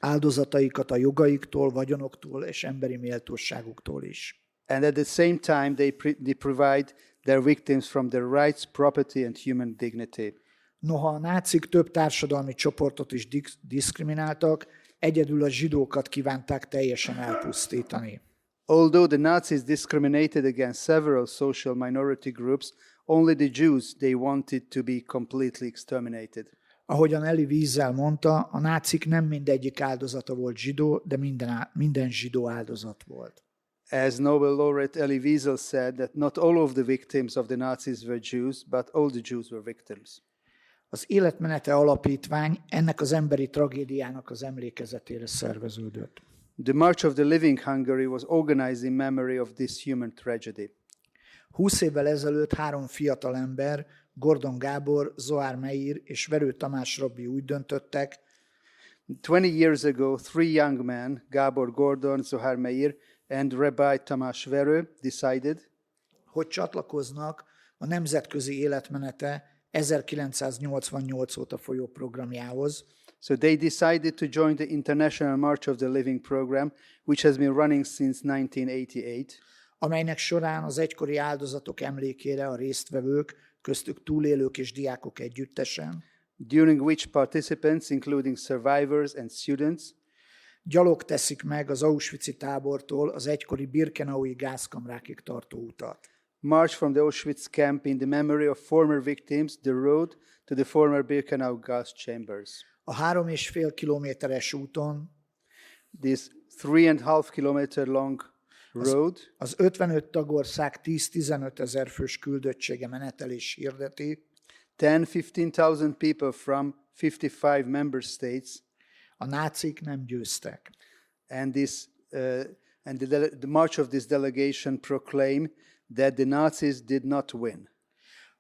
áldozataikat a jogaiktól, vagyonoktól és emberi méltóságuktól is. And at the same time, they provide their victims from their rights, property and human dignity. Noha a nácik több társadalmi csoportot is diszkrimináltak, egyedül a zsidókat kívánták teljesen elpusztítani. Although the Nazis discriminated against several social minority groups, only the Jews they wanted to be completely exterminated. Ahogyan Elie Wiesel mondta, a nácik nem mindegyik áldozata volt zsidó, de minden zsidó áldozat volt. As Nobel laureate Elie Wiesel said that not all of the victims of the Nazis were Jews, but all the Jews were victims. Az Életmenete Alapítvány ennek az emberi tragédiának az emlékezetére szerveződött. The March of the Living Hungary was organized in memory of this human tragedy. 20 évvel ezelőtt 3 fiatal ember, Gordon Gábor, Zohar Meir és Verő Tamás rabbi úgy döntöttek, 20 years ago, 3 young men, Gábor Gordon, Zohar Meir, and Rabbi Tamás Verő, decided, hogy csatlakoznak a Nemzetközi Életmenete 1988 óta folyó programjához, so they decided to join the International March of the Living program, which has been running since 1988. Amelynek során az egykori áldozatok emlékére a résztvevők, köztük túlélők és diákok együttesen, during which participants, including survivors and students, gyalog teszik meg az Auschwitz-i tábortól az egykori birkenaui gázkamrákig tartó utat. March from the Auschwitz camp in the memory of former victims, the road to the former Birkenau gas chambers. A 3,5 kilométeres úton, this 3.5 kilometer long road, az 55 tagország 10-15 ezer fős küldöttsége menetelés hirdeti, 10-15,000 people from 55 member states, a nácik nem győztek. And the march of this delegation proclaimed that the Nazis did not win.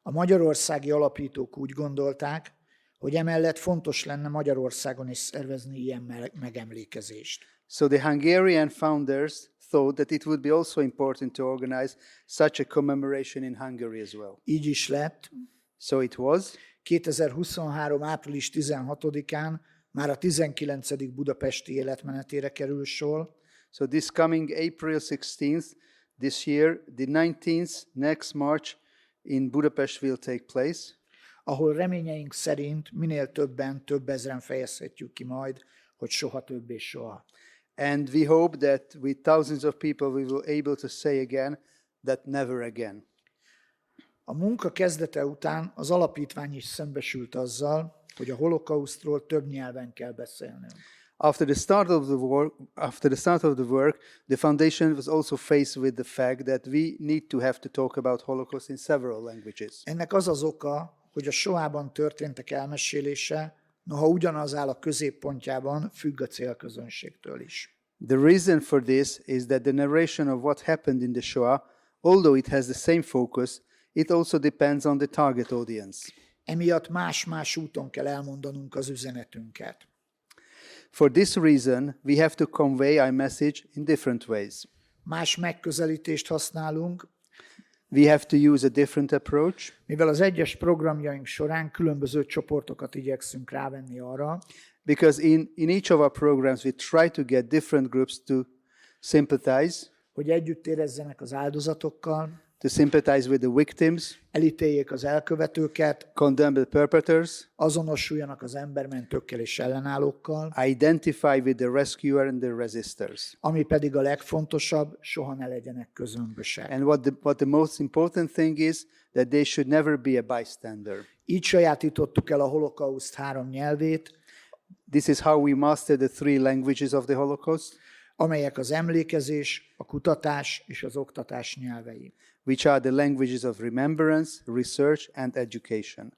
A magyarországi alapítók úgy gondolták, hogy emellett fontos lenne Magyarországon is szervezni ilyen megemlékezést. So the Hungarian founders thought that it would be also important to organize such a commemoration in Hungary as well. Így is lett. So it was. 2023. április 16-án már a 19. budapesti életmenetére kerül sor. So this coming April 16th, this year, the 19th next march in Budapest will take place, ahol reményeink szerint minél több ezren fejezhetjük ki majd, hogy soha többé soha. And we hope that with thousands of people we will able to say again that never again. A munka kezdete után az alapítvány is szembesült azzal, hogy a holokausztról több nyelven kell beszélnünk. After the start of the work, the foundation was also faced with the fact that we need to have to talk about Holocaust in several languages. Ennek az az oka, hogy a Shoában történtek elmesélése, noha ugyanaz áll a középpontjában, függ a célközönségtől is. The reason for this is that the narration of what happened in the Shoah, although it has the same focus, it also depends on the target audience. Emiatt más-más úton kell elmondanunk az üzenetünket. For this reason, we have to convey our message in different ways. Más megközelítést használunk, we have to use a different approach. Mivel az egyes programjaink során különböző csoportokat igyekszünk rávenni arra, because in each of our programs we try to get different groups to sympathize, hogy együtt érezzenek az áldozatokkal, to sympathize with the victims, elítéljék az elkövetőket, condemn the perpetrators, azonosuljanak az embermentőkkel és ellenállókkal, identify with the rescuer and the resistors. Ami pedig a legfontosabb, soha ne legyenek közömbösek. And what the most important thing is that they should never be a bystander. Így sajátítottuk el a holokauszt 3 nyelvét. This is how we mastered the 3 languages of the Holocaust, amelyek az emlékezés, a kutatás és az oktatás nyelvei. which are the languages of remembrance, research, and education.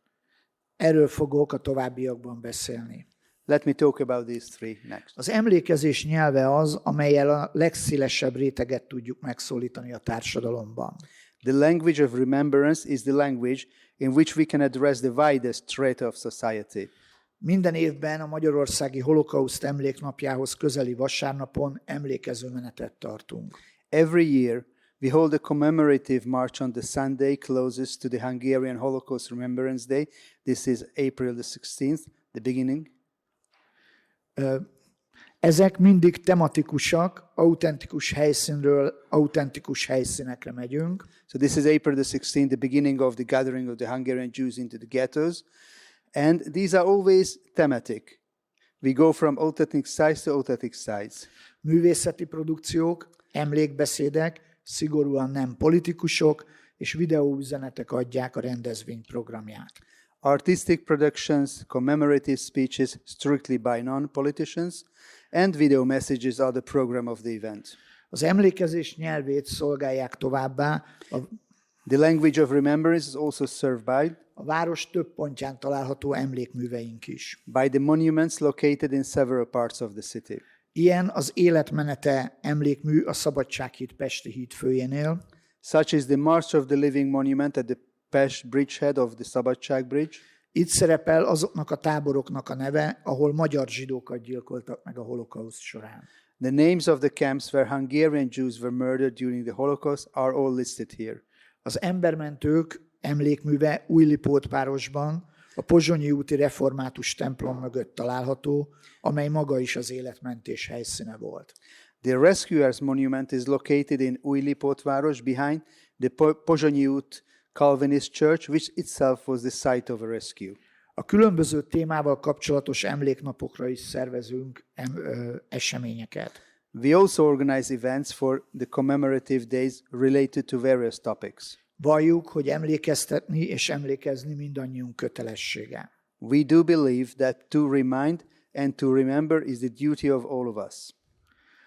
Erről fogok a továbbiakban beszélni. Let me talk about these three next. Az emlékezés nyelve az, amellyel a legszélesebb réteget tudjuk megszólítani a társadalomban. The language of remembrance is the language in which we can address the widest strata of society. Minden évben a Magyarországi Holokauszt emléknapjához közeli vasárnapon emlékezőmenetet tartunk. Every year, we hold a commemorative march on the Sunday closest to the Hungarian Holocaust Remembrance Day. This is April the 16th, the beginning. Ezek mindig tematikusak, autentikus helyszínről autentikus helyszínekre megyünk. So this is April the 16th, the beginning of the gathering of the Hungarian Jews into the ghettos. And these are always thematic. We go from authentic sites to authentic sites. Művészeti produkciók, emlékbeszédek, szigorúan nem politikusok, és videóüzenetek adják a rendezvény programját. Artistic productions, commemorative speeches strictly by non-politicians, and video messages are the program of the event. Az emlékezés nyelvét szolgálják továbbá The language of remembrance is also served by a város több pontján található emlékműveink is. by the monuments located in several parts of the city. Ilyen az életmenete emlékmű a Szabadsághíd Pesti hídfőjénél, Such is the March of the Living Monument at the Pest bridgehead of the Szabadság Bridge. itt szerepel azoknak a táboroknak a neve, ahol magyar zsidókat gyilkoltak meg a holokauszt során. The names of the camps where Hungarian Jews were murdered during the Holocaust are all listed here. Az embermentők emlékműve Újlipótpárosban, a Pozsonyi úti református templom mögött található, amely maga is az életmentés helyszíne volt. The Rescuers Monument is located in Újlipótváros behind the Pozsonyi út Calvinist Church, which itself was the site of a rescue. A különböző témával kapcsolatos emléknapokra is szervezünk eseményeket. We also organize events for the commemorative days related to various topics. Valljuk, hogy emlékeztetni és emlékezni mindannyiunk kötelessége. We do believe that to remind and to remember is the duty of all of us.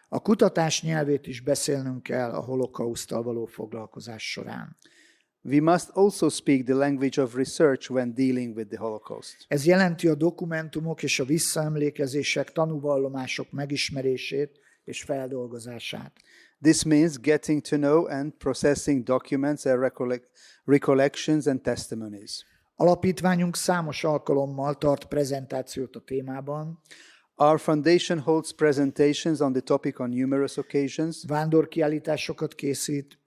A kutatás nyelvét is beszélnünk kell a holokauszttal való foglalkozás során. We must also speak the language of research when dealing with the Holocaust. Ez jelenti a dokumentumok és a visszaemlékezések, tanúvallomások megismerését és feldolgozását. This means getting to know and processing documents and recollections and testimonies. Alapítványunk számos alkalommal tart prezentációt a témában. Our foundation holds presentations on the topic on numerous occasions, Vándorkiállításokat készít,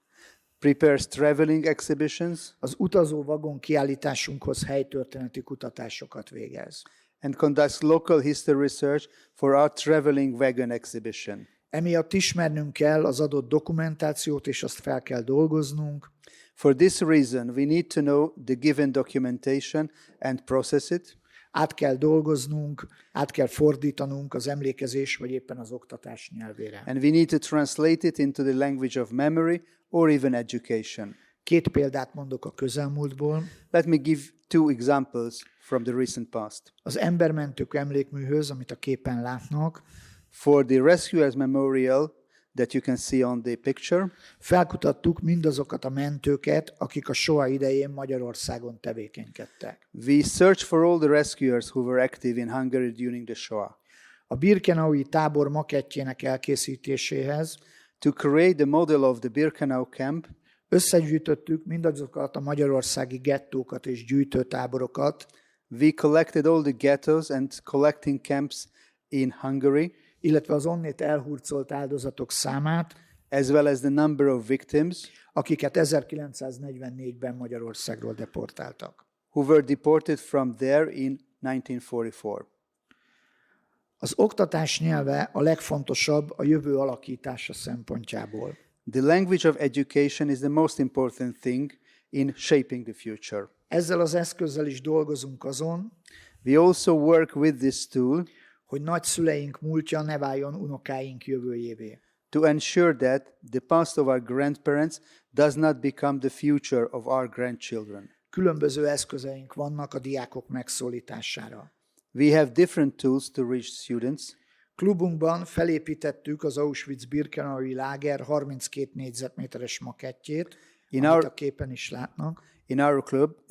prepares traveling exhibitions, az utazó vagon kiállításunkhoz helytörténeti kutatásokat végez. and conducts local history research for our traveling wagon exhibition. Emiatt ismernünk kell az adott dokumentációt, és azt fel kell dolgoznunk. For this reason, we need to know the given documentation and process it. Át kell dolgoznunk, át kell fordítanunk az emlékezés vagy éppen az oktatás nyelvére. And we need to translate it into the language of memory or even education. 2 példát mondok a közelmúltból. Let me give 2 examples from the recent past. Az embermentők emlékműhöz, amit a képen látnak, For the Rescuers Memorial that you can see on the picture, felkutattuk mindazokat a mentőket, akik a soha idején Magyarországon tevékenykedtek. we searched for all the rescuers who were active in Hungary during the Shoah. A birkenaui tábor makettjének elkészítéséhez To create the model of the Birkenau camp, összegyűjtöttük mindazokat a magyarországi gettókat és gyűjtőtáborokat, we collected all the ghettos and collecting camps in Hungary, illetve az onnét elhurcolt áldozatok számát, as well as the number of victims akiket 1944-ben Magyarországról deportáltak. who were deported from there in 1944. Az oktatás nyelve a legfontosabb a jövő alakítása szempontjából. The language of education is the most important thing in shaping the future. Ezzel az eszközzel is dolgozunk azon, We also work with this tool hogy nagyszüleink múltja ne váljon unokáink jövőjévé. to ensure that the past of our grandparents does not become the future of our grandchildren. Különböző eszközeink vannak a diákok megszólítására. We have different tools to reach students. Klubunkban felépítettük az Auschwitz-Birkenaui láger 32 négyzetméteres makettjét, amit a képen is látnak. In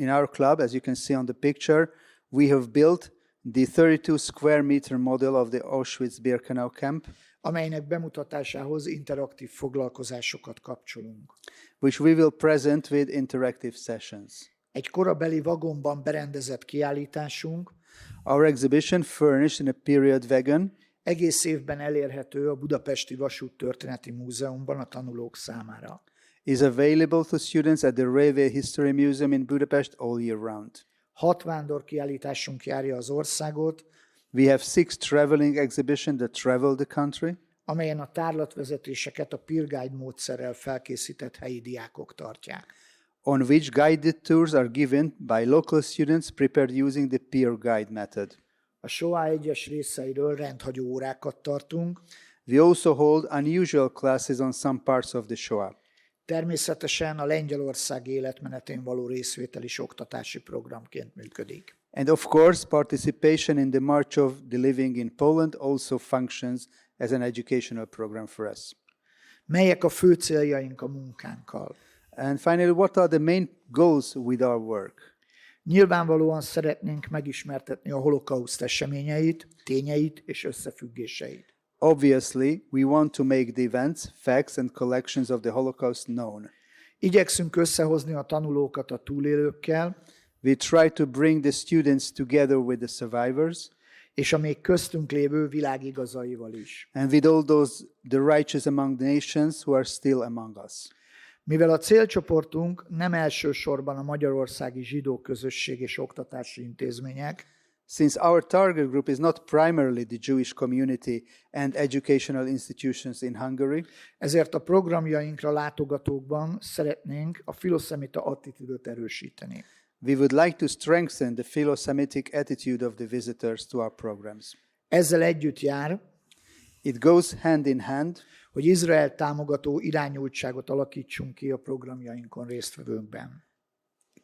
our club, as you can see on the picture, we have built the 32 square meter model of the Auschwitz-Birkenau camp, amelynek bemutatásához interaktív foglalkozásokat kapcsolunk. which we will present with interactive sessions. Egy korabeli vagonban berendezett kiállításunk Our exhibition, furnished in a period wagon, egész évben elérhető a Budapesti Vasúttörténeti Múzeumban a tanulók számára. is available to students at the Railway History Museum in Budapest all year round. 6 vándorkiállításunk járja az országot, We have 6 traveling exhibitions that travel the country, amelyen a tárlatvezetéseket a peer guide módszerrel felkészített helyi diákok tartják. on which guided tours are given by local students prepared using the peer guide method. A Shoah egyes részeiről rendhagyó órákat tartunk, We also hold unusual classes on some parts of the Shoah. természetesen a Lengyelország életmenetén való részvétel is oktatási programként működik. And of course, participation in the March of the Living in Poland also functions as an educational program for us. Melyek a fő céljaink a munkánkkal? And finally, what are the main goals with our work? Nyilvánvalóan szeretnénk megismertetni a holokauszt eseményeit, tényeit és összefüggéseit. Obviously, we want to make the events, facts, and collections of the Holocaust known. Igyekszünk összehozni a tanulókat a túlélőkkel, We try to bring the students together with the survivors és a még köztünk lévő világ igazaival is. and with all those the righteous among the nations who are still among us. Mivel a célcsoportunk nem elsősorban a magyarországi zsidó közösség és oktatási intézmények, Since our target group is not primarily the Jewish community and educational institutions in Hungary, ezért a programjainkra látogatókban szeretnénk a filoszemita attitűdöt erősíteni. we would like to strengthen the philo-Semitic attitude of the visitors to our programs. Ezzel együtt jár, It goes hand in hand hogy Izrael támogató irányultságot alakítsunk ki a programjainkon résztvevőkben.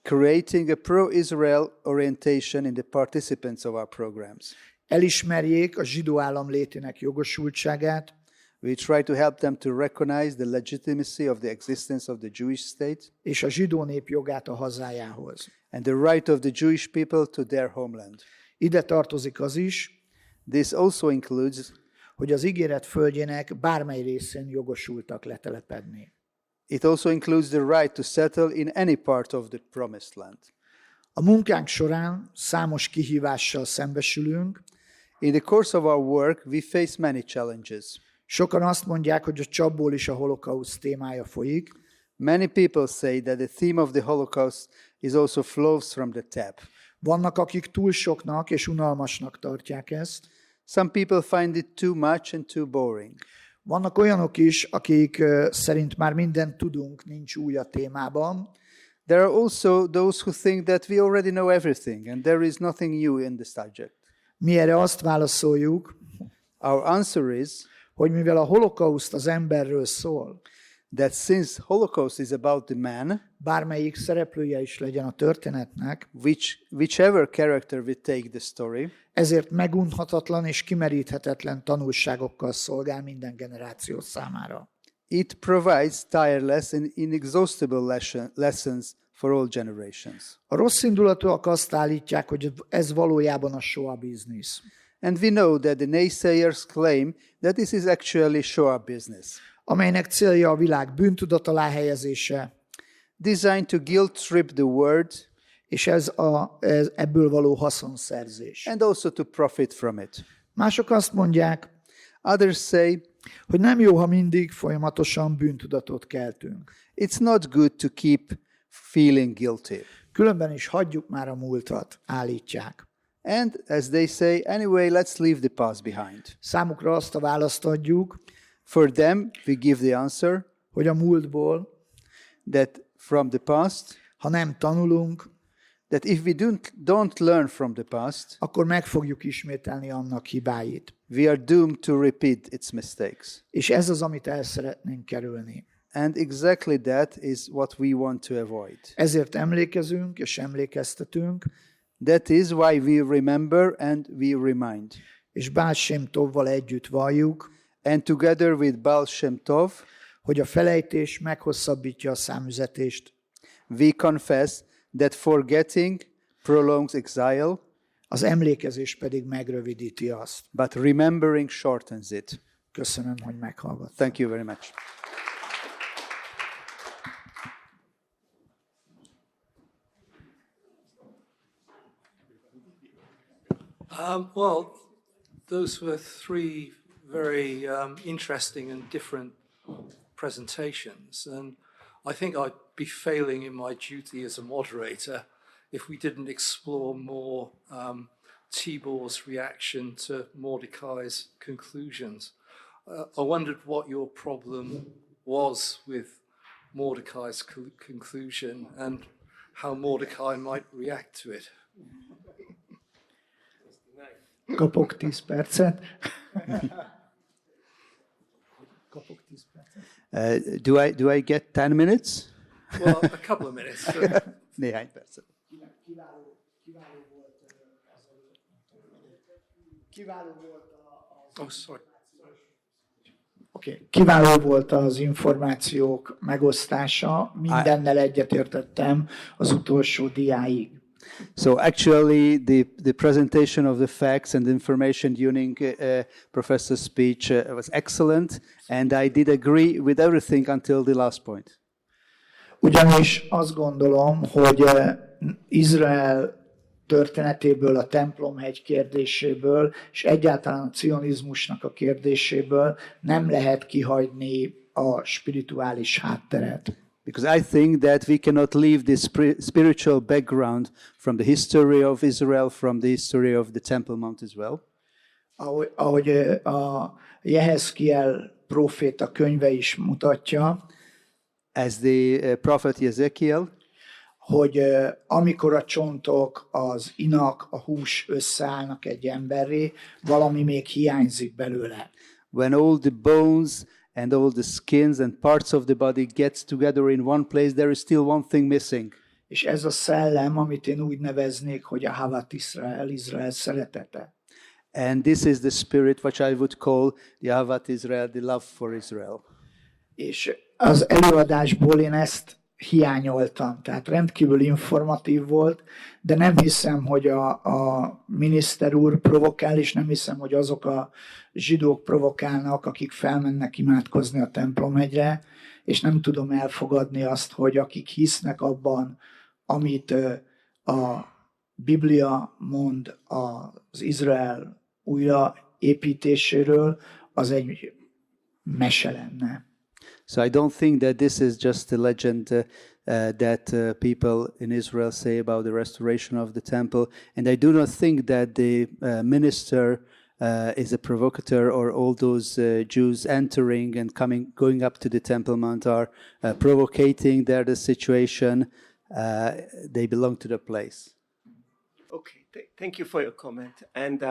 creating a pro-Israel orientation in the participants of our programs. Elismerjék a zsidó állam létének jogosultságát, We try to help them to recognize the legitimacy of the existence of the Jewish state és a zsidó nép jogát a hazájához. and the right of the Jewish people to their homeland. Ide tartozik az is, This also includes hogy az ígéret földjének bármely részén jogosultak letelepedni. It also includes the right to settle in any part of the promised land. A munkánk során számos kihívással szembesülünk. In the course of our work, we face many challenges. Sokan azt mondják, hogy a csapból is a holokauszt témája folyik. Many people say that the theme of the Holocaust is also flows from the tap. Vannak, akik túl soknak és unalmasnak tartják ezt. Some people find it too much and too boring. Vannak olyanok is, akik szerint már mindent tudunk, nincs új a témában. There are also those who think that we already know everything and there is nothing new in the subject. Mi erre azt válaszoljuk, Our answer is hogy mivel a holokauszt az emberről szól, that since Holocaust is about the man, bármelyik szereplője is legyen a történetnek, whichever character we take the story, ezért megunhatatlan és kimeríthetetlen tanulságokkal szolgál minden generáció számára. it provides tireless and inexhaustible lessons for all generations. A rosszindulatúak azt állítják, hogy ez valójában a Shoah business. And we know that the naysayers claim that this is actually Shoah business, amelynek célja a világ bűntudat alá helyezése, designed to guilt-trip the world és ebből való haszonszerzés. and also to profit from it. Mások azt mondják, Others say hogy nem jó, ha mindig folyamatosan bűntudatot keltünk. it's not good to keep feeling guilty. Különben is hagyjuk már a múltat, állítják. And as they say, anyway, let's leave the past behind. Számukra azt a választ adjuk, For them, we give the answer hogy a múltból, that from the past, ha nem tanulunk, that if we don't learn from the past, akkor meg fogjuk ismételni annak hibáit. we are doomed to repeat its mistakes. És ez az, amit el szeretnénk kerülni. And exactly that is what we want to avoid. Ezért emlékezünk és emlékeztetünk, That is why we remember and we remind. és Baal Shem Tovval együtt valljuk, And together with Baal Shem Tov, hogy a felejtés meghosszabbítja a számüzetést. We confess that forgetting prolongs exile, Az emlékezés pedig megrövidíti azt. but remembering shortens it. Köszönöm, hogy meghallgattak. Thank you very much. Well, those were three very interesting and different presentations, and I think I'd be failing in my duty as a moderator if we didn't explore more Tibor's reaction to Mordecai's conclusions. I wondered what your problem was with Mordecai's conclusion and how Mordecai might react to it. Kapok 10 percet. Kapok 10 percet. Do I get 10 minutes? Well, a couple of minutes. Néhány percet. Oh, sorry. Kiváló volt az információk megosztása, mindennel egyetértettem az utolsó diáig. So actually, the presentation of the facts and information during Professor's speech was excellent, and I did agree with everything until the last point. Ugyanis azt gondolom, hogy Izrael történetéből, a templomhegy kérdéséből, és egyáltalán a cionizmusnak a kérdéséből nem lehet kihagyni a spirituális hátteret. Because I think that we cannot leave this spiritual background from the history of Israel, from the history of the Temple Mount as well. Ahogy a Jehezkiel próféta könyve is mutatja, as the prophet Ezekiel, hogy amikor a csontok, az inak, a hús összeállnak egy emberré, valami még hiányzik belőle. When all the bones and all the skins and parts of the body gets together in one place, there is still one thing missing. És ez a szellem, amit én úgy neveznék, hogy a Havat Israel, Izrael szeretete. And this is the spirit which I would call the Havat Israel, the love for Israel. És az előadásból én ezt hiányoltam, tehát rendkívül informatív volt, de nem hiszem, hogy a miniszter úr provokál, és nem hiszem, hogy azok a zsidók provokálnak, akik felmennek imádkozni a templomhegyre, és nem tudom elfogadni azt, hogy akik hisznek abban, amit a Biblia mond az Izrael újraépítéséről, az egy mese lenne. So I don't think that this is just a legend that people in Israel say about the restoration of the temple. And I do not think that the minister is a provocateur, or all those Jews entering and going up to the Temple Mount are provocating there the situation. They belong to the place. Okay, thank you for your comment. And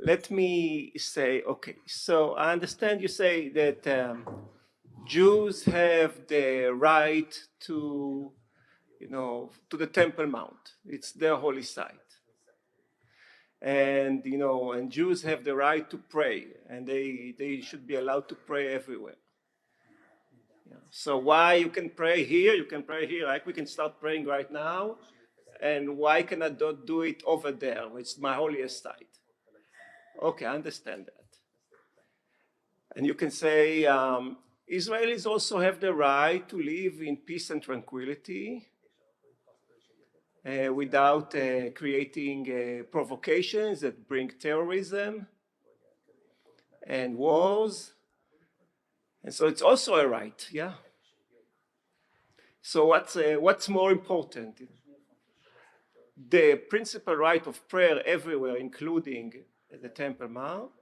let me say, okay, so I understand you say that Jews have the right to, to the Temple Mount. It's their holy site. And, and Jews have the right to pray, and they should be allowed to pray everywhere. Yeah. So why you can pray here, like we can start praying right now, and why can I not do it over there, which is my holiest site? Okay, I understand that. And you can say, Israelis also have the right to live in peace and tranquility without creating provocations that bring terrorism and wars. And so it's also a right, yeah? So what's more important? The principal right of prayer everywhere, including the Temple Mount,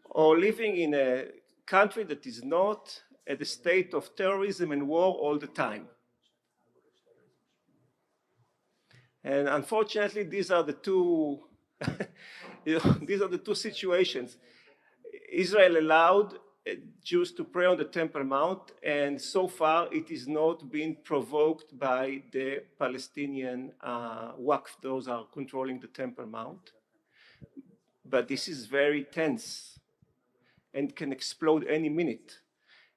or living in a country that is not at a state of terrorism and war all the time. And unfortunately, these are the two these are the two situations. Israel allowed Jews to pray on the Temple Mount, and so far it is not been provoked by the Palestinian Waqf, those are controlling the Temple Mount. But this is very tense and can explode any minute.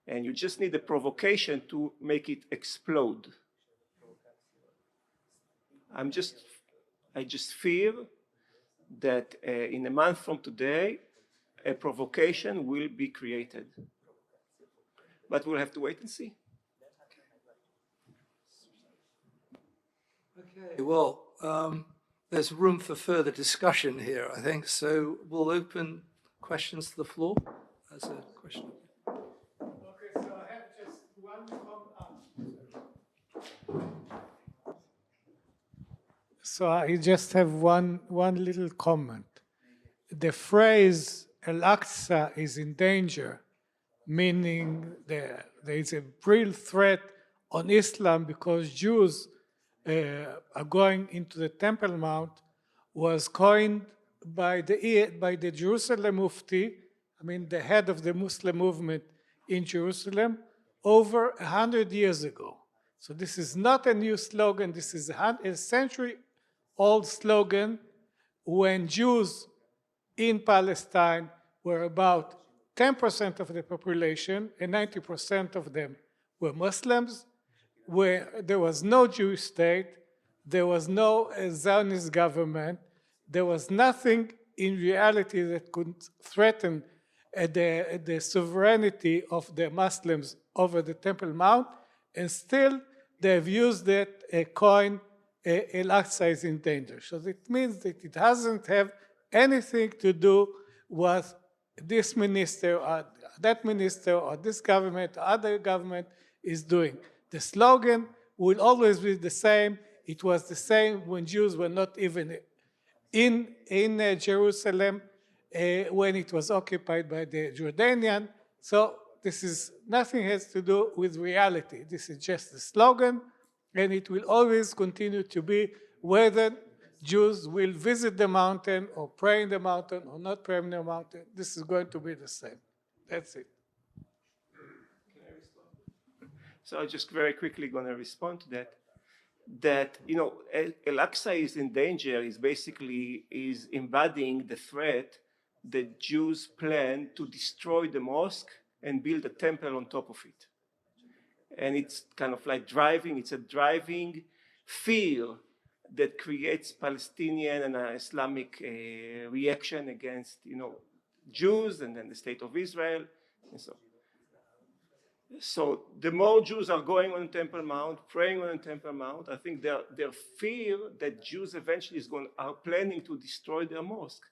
And you just need a provocation to make it explode. I just fear that in a month from today, a provocation will be created. But we'll have to wait and see. Okay, well, there's room for further discussion here, I think. So we'll open questions to the floor. As a question. Okay, so I have just one comment. So I just have one little comment. The phrase Al-Aqsa is in danger, meaning there is a real threat on Islam because Jews are going into the Temple Mount, was coined by the Jerusalem Mufti, the head of the Muslim movement in Jerusalem, over 100 years ago. So this is not a new slogan. This is a century-old slogan when Jews in Palestine were about 10% of the population, and 90% of them were Muslims, where there was no Jewish state, there was no Zionist government, there was nothing in reality that could threaten the sovereignty of the Muslims over the Temple Mount, and still they've used that coin, Al-Aqsa is in danger. So it means that it doesn't have anything to do with this minister or that minister or this government or other government is doing. The slogan will always be the same. It was the same when Jews were not even in Jerusalem, when it was occupied by the Jordanian. So this is nothing has to do with reality. This is just a slogan, and it will always continue to be whether Jews will visit the mountain or pray in the mountain or not pray in the mountain. This is going to be the same. That's it. So I'm just very quickly going to respond to that. That, Al-Aqsa is in danger is basically embodying the threat that Jews plan to destroy the mosque and build a temple on top of it. And it's kind of like it's a driving fear that creates Palestinian and Islamic reaction against, Jews and then the state of Israel. And so the more Jews are going on Temple Mount, praying on Temple Mount, I think their fear that Jews eventually are planning to destroy their mosque.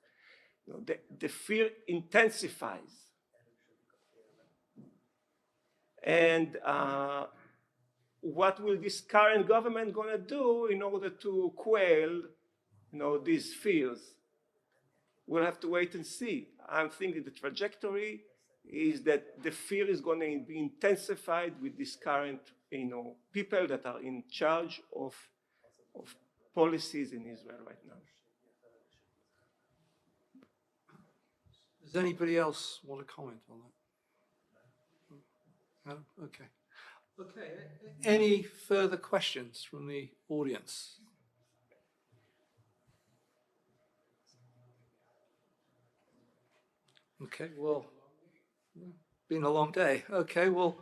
The fear intensifies. And what will this current government going to do in order to quell, these fears? We'll have to wait and see. I'm thinking the trajectory is that the fear is going to be intensified with this current, people that are in charge of policies in Israel right now. Does anybody else want to comment on that? No? Okay. Okay. Any further questions from the audience? Okay, well, been a long day. Okay, well,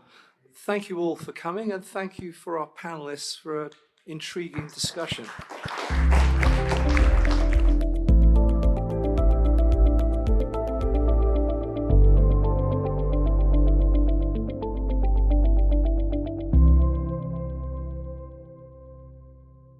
thank you all for coming, and thank you for our panelists for an intriguing discussion.